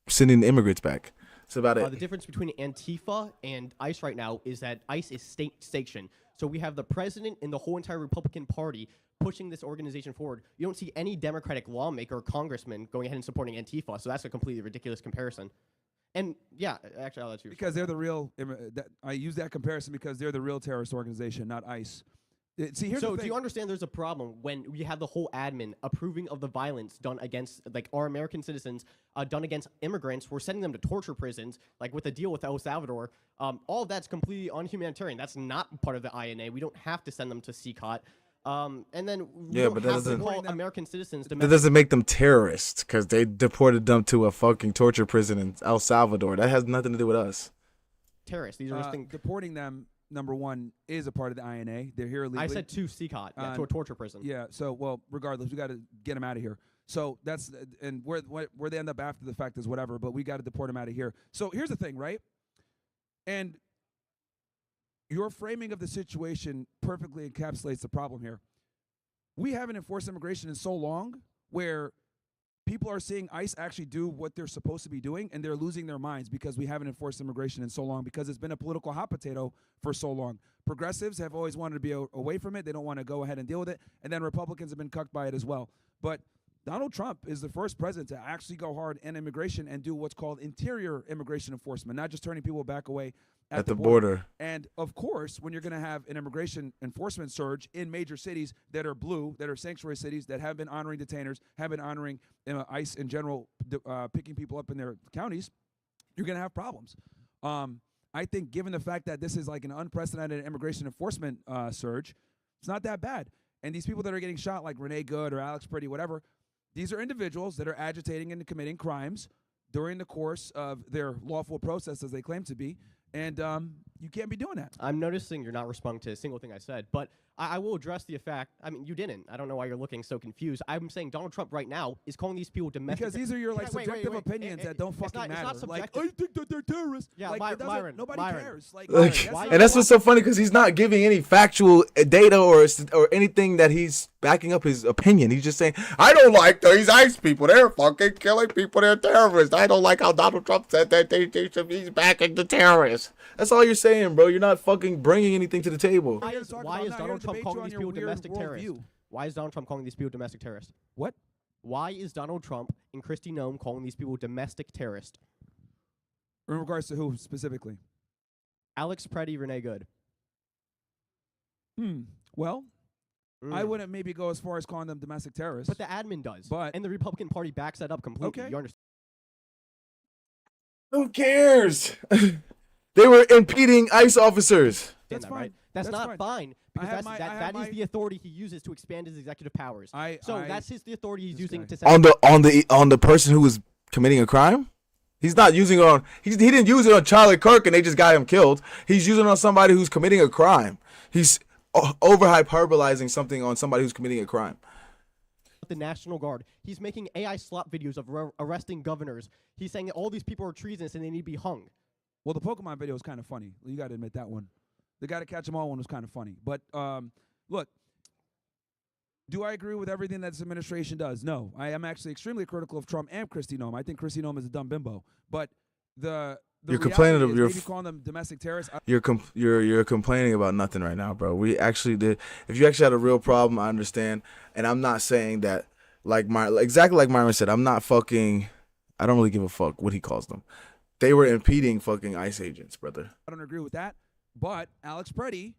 sending the immigrants back. That's about it. The difference between Antifa and ICE right now is that ICE is state sanctioned. So we have the president and the whole entire Republican Party pushing this organization forward. You don't see any Democratic lawmaker or congressman going ahead and supporting Antifa. So that's a completely ridiculous comparison. And yeah, actually, I'll let you. Because they're the real. I use that comparison because they're the real terrorist organization, not ICE. See, here's the thing. Do you understand there's a problem when we have the whole admin approving of the violence done against like our American citizens, done against immigrants? We're sending them to torture prisons, like with the deal with El Salvador. All of that's completely unhumanitarian. That's not part of the INA. We don't have to send them to CCOT. And then we don't have to call American citizens. That doesn't make them terrorists because they deported them to a fucking torture prison in El Salvador. That has nothing to do with us. Terrorists. These are just things. Deporting them. Number one is a part of the INA. They're here illegally. I said to CCOT, to a torture prison. Yeah. So, well, regardless, we got to get them out of here. So that's and where they end up after the fact is whatever. But we got to deport them out of here. So here's the thing, right? And your framing of the situation perfectly encapsulates the problem here. We haven't enforced immigration in so long where people are seeing ICE actually do what they're supposed to be doing, and they're losing their minds because we haven't enforced immigration in so long because it's been a political hot potato for so long. Progressives have always wanted to be away from it. They don't want to go ahead and deal with it. And then Republicans have been cucked by it as well. But Donald Trump is the first president to actually go hard in immigration and do what's called interior immigration enforcement, not just turning people back away at the border. And, of course, when you're going to have an immigration enforcement surge in major cities that are blue, that are sanctuary cities, that have been honoring detainers, have been honoring ICE in general, picking people up in their counties, you're going to have problems. I think given the fact that this is like an unprecedented immigration enforcement surge, it's not that bad. And these people that are getting shot, like Renee Good or Alex Pretty, whatever, these are individuals that are agitating and committing crimes during the course of their lawful process, as they claim to be. And you can't be doing that. I'm noticing you're not responding to a single thing I said, but I will address the fact. I mean, you didn't. I don't know why you're looking so confused. I'm saying Donald Trump right now is calling these people domestic. Because these are your like subjective opinions that don't fucking matter. It's not like, subjective. I think that they're terrorists. Yeah, like, Myron. Nobody cares. Like, And that's what's so funny because he's not giving any factual data or anything that he's backing up his opinion. He's just saying, I don't like these ICE people. They're fucking killing people. They're terrorists. I don't like how Donald Trump said that he's backing the terrorists. That's all you're saying, bro. You're not fucking bringing anything to the table. Why is Donald Trump calling these people domestic terrorists? Why is Donald Trump calling these people domestic terrorists? What? Why is Donald Trump and Kristi Noem calling these people domestic terrorists? In regards to who specifically? Alex Preddy, Renee Good. Well, I wouldn't maybe go as far as calling them domestic terrorists. But the admin does. And the Republican Party backs that up completely. Okay. You understand? Who cares? They were impeding ICE officers. That's fine. Right? That's not fine. Because that is the authority he uses to expand his executive powers. That's the authority he's using to on the person who was committing a crime. He's not using it on. He didn't use it on Charlie Kirk and they just got him killed. He's using it on somebody who's committing a crime. He's over hyperbolizing something on somebody who's committing a crime. The National Guard. He's making AI slap videos of arresting governors. He's saying that all these people are treasonous and they need to be hung. Well, the Pokemon video was kind of funny. You got to admit that one. The Gotta Catch 'Em All one was kind of funny. But look, do I agree with everything that this administration does? No. I am actually extremely critical of Trump and Kristi Noem. I think Kristi Noem is a dumb bimbo. But you're complaining of maybe calling them domestic terrorists. You're complaining about nothing right now, bro. We actually did. If you actually had a real problem, I understand. And I'm not saying that exactly like Myron said. I'm not fucking. I don't really give a fuck what he calls them. They were impeding fucking ICE agents, brother. I don't agree with that. But Alex Preddy,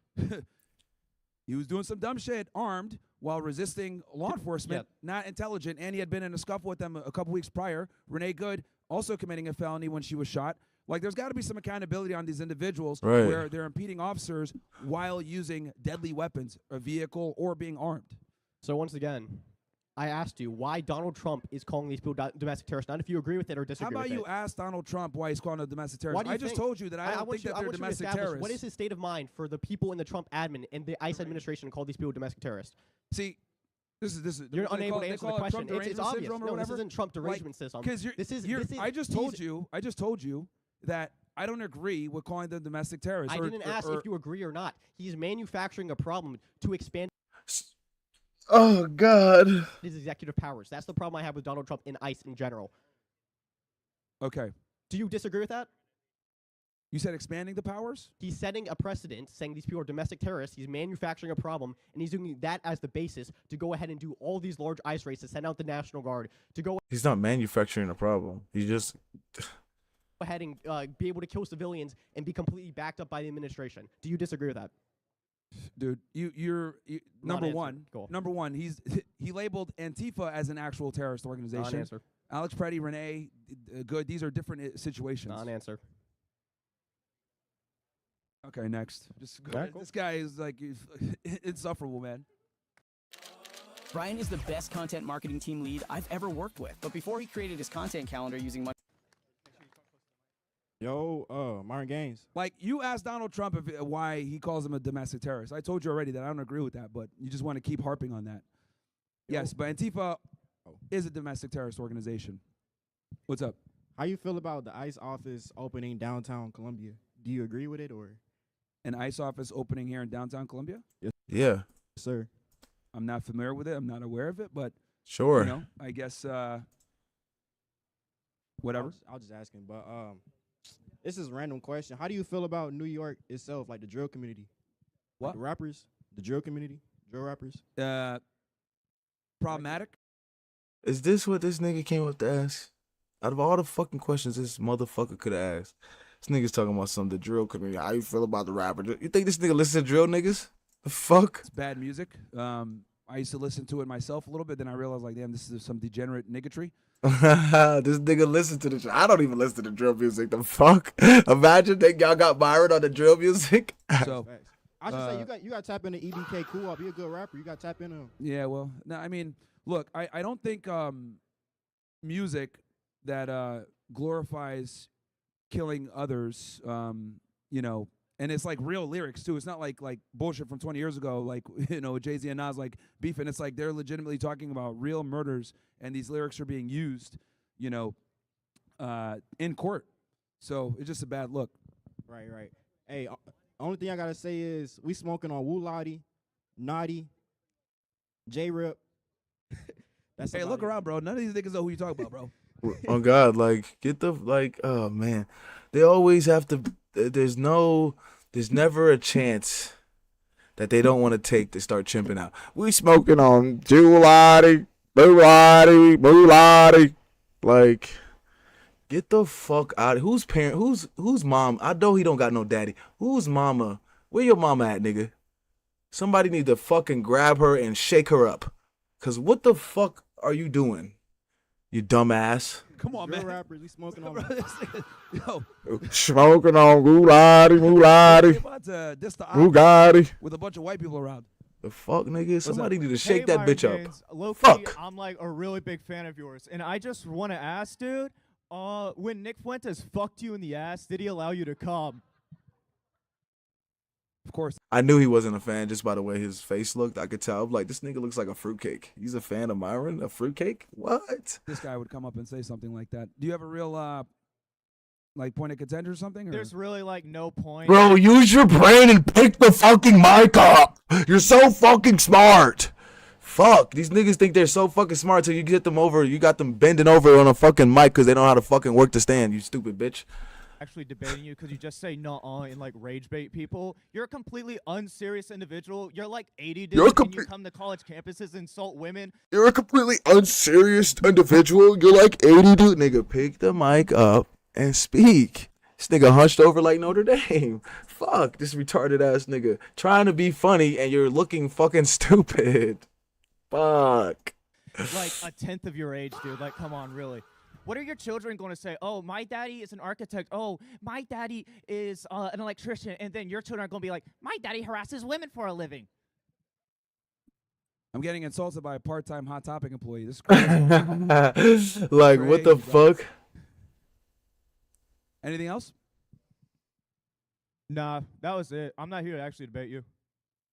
he was doing some dumb shit, armed while resisting law enforcement, not intelligent, and he had been in a scuffle with them a couple weeks prior. Renee Good also committing a felony when she was shot. Like, there's got to be some accountability on these individuals where they're impeding officers while using deadly weapons, a vehicle, or being armed. So once again, I asked you why Donald Trump is calling these people domestic terrorists, not if you agree with it or disagree with it. How about you ask Donald Trump why he's calling them domestic terrorists? I just told you that I don't think that they're domestic terrorists. What is his state of mind for the people in the Trump admin and the ICE administration to call these people domestic terrorists? See, this is you're unable to answer the question. It's obvious. No, this isn't Trump derangement system. I just told you that I don't agree with calling them domestic terrorists. I didn't ask if you agree or not. He's manufacturing a problem to expand. Oh, God. His executive powers. That's the problem I have with Donald Trump and ICE in general. Okay. Do you disagree with that? You said expanding the powers? He's setting a precedent, saying these people are domestic terrorists. He's manufacturing a problem, and he's using that as the basis to go ahead and do all these large ice raids, to send out the National Guard, to go He's not manufacturing a problem. He's just ahead and be able to kill civilians and be completely backed up by the administration. Do you disagree with that? Dude, you're number one. Cool. Number one, he labeled Antifa as an actual terrorist organization. Non-answer. Alex Preddy, Renee, good. These are different situations. Non-answer. Okay, next. Just go Okay, ahead. cool. This guy is like insufferable, man. Brian is the best content marketing team lead I've ever worked with. But before he created his content calendar using Yo, Myron Gaines. Like, you asked Donald Trump why he calls him a domestic terrorist. I told you already that I don't agree with that, but you just want to keep harping on that. Yes, but Antifa is a domestic terrorist organization. What's up? How you feel about the ICE office opening downtown Columbia? Do you agree with it, or? An ICE office opening here in downtown Columbia? Yes, yeah, sir. I'm not familiar with it. I'm not aware of it, but sure. you know, I guess whatever. I was just asking, but this is a random question. How do you feel about New York itself, like the drill community? What? Like the rappers, the drill community, drill rappers. Problematic. Is this what this nigga came up to ask? Out of all the fucking questions this motherfucker could have asked, this nigga's talking about some the drill community. How you feel about the rapper? You think this nigga listen to drill niggas? The fuck? It's bad music. I used to listen to it myself a little bit. Then I realized, like, damn, this is some degenerate niggatry. This nigga listen to the. I don't even listen to the drill music. The fuck? Imagine that y'all got Myron on the drill music. So I should say you got to tap into EBK Cool Up. He a good rapper. You got to tap into him. yeah, well, no, I mean, look, I don't think music that glorifies killing others, you know, and it's like real lyrics too. It's not like bullshit from 20 years ago, like, you know, Jay-Z and Nas like beefing. It's like they're legitimately talking about real murders, and these lyrics are being used, you know, in court. So it's just a bad look. Right. Hey, only thing I gotta say is we smoking on Wu Lottie, Naughty, J Rip. Hey, look around, bro. None of these niggas know who you talk about, bro. Oh God, like get the like. Oh man, they always have to. There's never a chance that they don't want to take to start chimping out. We smoking on Julati, Bulati. Like, get the fuck out. Whose parent? Whose mom? I know he don't got no daddy. Whose mama? Where your mama at, nigga? Somebody need to fucking grab her and shake her up. Cause what the fuck are you doing? You dumbass. Come on, Drill man. rappers, we smoking on. Yo, Smoking on Mulati. about to diss the op Bugatti. with a bunch of white people around. The fuck, nigga? Somebody up? need to shake that Myron bitch up. Gaines, low-key, Fuck. I'm like a really big fan of yours, and I just want to ask, dude. When Nick Fuentes fucked you in the ass, did he allow you to come? Of course. I knew he wasn't a fan just by the way his face looked. I could tell. I'm like, this nigga looks like a fruitcake. He's a fan of Myron? A fruitcake? What? This guy would come up and say something like that. Do you have a real like point of contender or something? Or? There's really like no point. Bro, use your brain and pick the fucking mic up. You're so fucking smart. Fuck. These niggas think they're so fucking smart till you get them over. You got them bending over on a fucking mic because they know how to fucking work the stand, you stupid bitch. Actually debating you because you just say nuh-uh and like rage bait people. You're a completely unserious individual. You're like 80, dude, and you come to college campuses and insult women. You're a completely unserious individual. You're like 80, dude. Nigga, pick the mic up and speak. This nigga hunched over like Notre Dame. Fuck, this retarded ass nigga. Trying to be funny and you're looking fucking stupid. Fuck. Like a tenth of your age, dude. Like, come on, really. What are your children going to say? Oh, my daddy is an architect. Oh, my daddy is an electrician. And then your children are going to be like, my daddy harasses women for a living. I'm getting insulted by a part-time Hot Topic employee. This is crazy. Like, what the fuck? Anything else? Nah, that was it. I'm not here to actually debate you.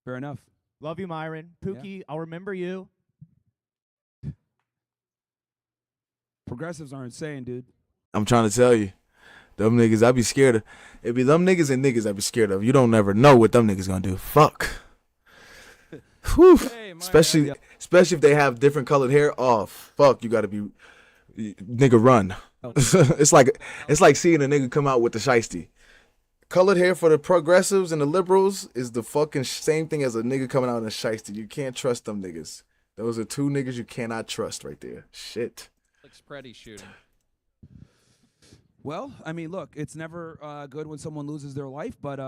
Fair enough. Love you, Myron. Pookie, I'll remember you. Progressives are insane, dude. I'm trying to tell you. Them niggas, I be scared of. It be them niggas and niggas I be scared of. You don't never know what them niggas gonna do. Fuck. Whew. Hey, especially if they have different colored hair. Oh, fuck. You gotta be. Nigga, run. It's like seeing a nigga come out with the shiesty. colored hair for the progressives and the liberals is the fucking same thing as a nigga coming out in a shiesty. You can't trust them niggas. Those are two niggas you cannot trust right there. Shit. Like spready shooting. Well, I mean, look, it's never good when someone loses their life, but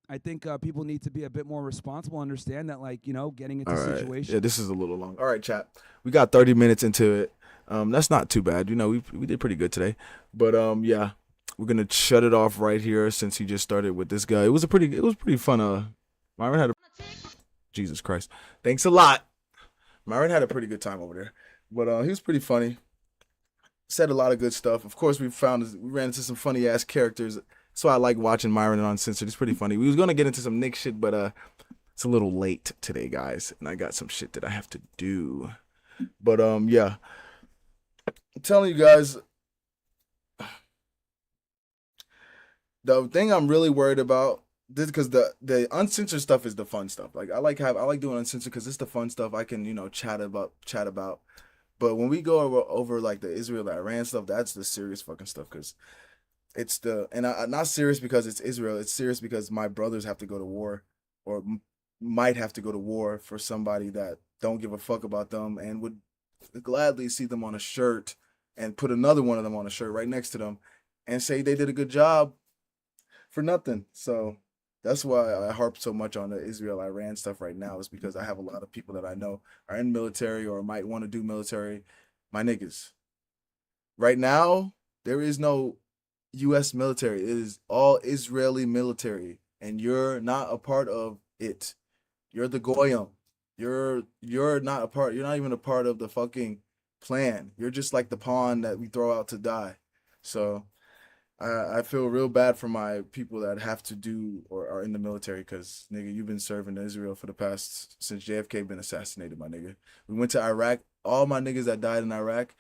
I think people need to be a bit more responsible, understand that, like, you know, getting into situations. Yeah, this is a little long. All right, chat. We got 30 minutes into it. That's not too bad. You know, we did pretty good today. But yeah, we're gonna shut it off right here since he just started with this guy. It was pretty fun. Myron had Jesus Christ. Thanks a lot. Myron had a pretty good time over there. But he was pretty funny. Said a lot of good stuff. Of course, we ran into some funny ass characters. So I like watching Myron and Uncensored. It's pretty funny. We was gonna get into some Nick shit, but it's a little late today, guys, and I got some shit that I have to do. But yeah, I'm telling you guys, the thing I'm really worried about this, because the uncensored stuff is the fun stuff. Like I like doing uncensored because it's the fun stuff I can chat about. But when we go over like the Israel-Iran stuff, that's the serious fucking stuff because. It's not serious because it's Israel. It's serious because my brothers have to go to war, or might have to go to war for somebody that don't give a fuck about them and would gladly see them on a shirt and put another one of them on a shirt right next to them and say they did a good job for nothing. So that's why I harp so much on the Israel-Iran stuff right now, is because I have a lot of people that I know are in military or might want to do military. My niggas. Right now, there is no U.S. military. It is all Israeli military, and you're not a part of it. You're the goyim. You're not a part. You're not even a part of the fucking plan. You're just like the pawn that we throw out to die. So I feel real bad for my people that have to do or are in the military, because nigga, you've been serving Israel for the past since JFK been assassinated, my nigga. We went to Iraq. All my niggas that died in Iraq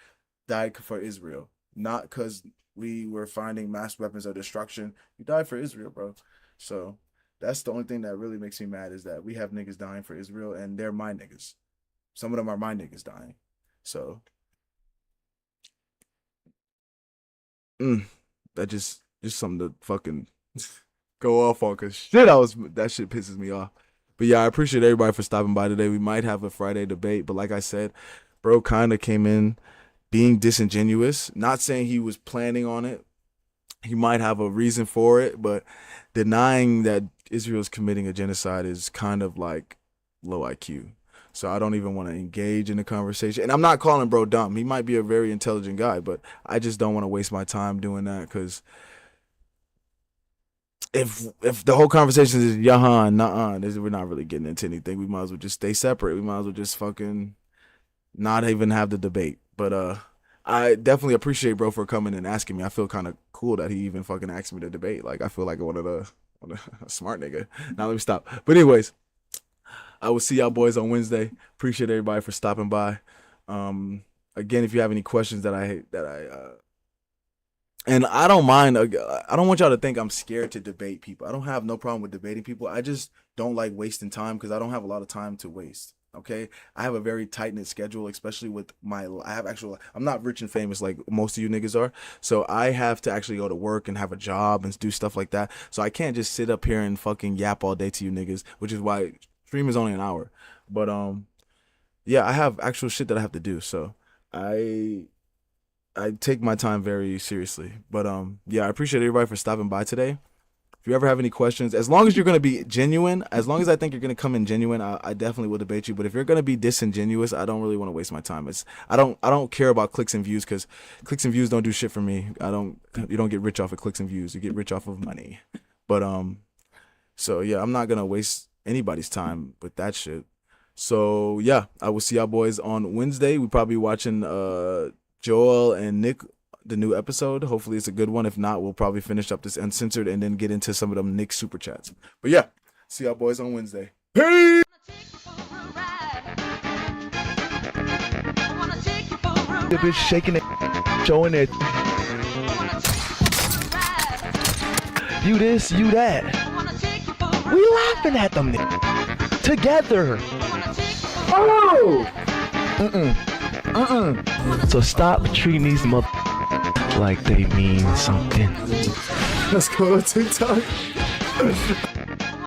died for Israel, not because we were finding mass weapons of destruction. You died for Israel, bro. So that's the only thing that really makes me mad, is that we have niggas dying for Israel, and they're my niggas. Some of them are my niggas dying. So that just something to fucking go off on, because that shit pisses me off. But yeah, I appreciate everybody for stopping by today. We might have a Friday debate, but like I said, bro kind of came in being disingenuous, not saying he was planning on it. He might have a reason for it, but denying that Israel's committing a genocide is kind of like low IQ. So I don't even want to engage in the conversation. And I'm not calling bro dumb. He might be a very intelligent guy, but I just don't want to waste my time doing that, because if the whole conversation is yahan, nah, we're not really getting into anything. We might as well just stay separate. We might as well just fucking not even have the debate. But I definitely appreciate bro for coming and asking me. I feel kind of cool that he even fucking asked me to debate. Like, I feel like a smart nigga. Now let me stop. But anyways, I will see y'all boys on Wednesday. Appreciate everybody for stopping by. Again, if you have any questions and I don't mind. I don't want y'all to think I'm scared to debate people. I don't have no problem with debating people. I just don't like wasting time, because I don't have a lot of time to waste. Okay, I have a very tight-knit schedule, especially with I'm not rich and famous like most of you niggas are, so I have to actually go to work and have a job and do stuff like that. So I can't just sit up here and fucking yap all day to you niggas, which is why stream is only an hour. But yeah, I have actual shit that I have to do, so I take my time very seriously. But yeah, I appreciate everybody for stopping by today. If you ever have any questions, as long as you're going to be genuine, as long as I think you're going to come in genuine, I definitely will debate you. But if you're going to be disingenuous, I don't really want to waste my time. I don't care about clicks and views, because clicks and views don't do shit for me. You don't get rich off of clicks and views. You get rich off of money. But so yeah, I'm not going to waste anybody's time with that shit. So yeah, I will see y'all boys on Wednesday. We'll probably be watching Joel and Nick, the new episode. Hopefully it's a good one. If not, we'll probably finish up this uncensored and then get into some of them Nick super chats. But yeah, see y'all boys on Wednesday. Peace! The bitch shaking it, showing it. You this, you that. We laughing at them together. Oh! So stop treating these like they mean something. Let's go to TikTok.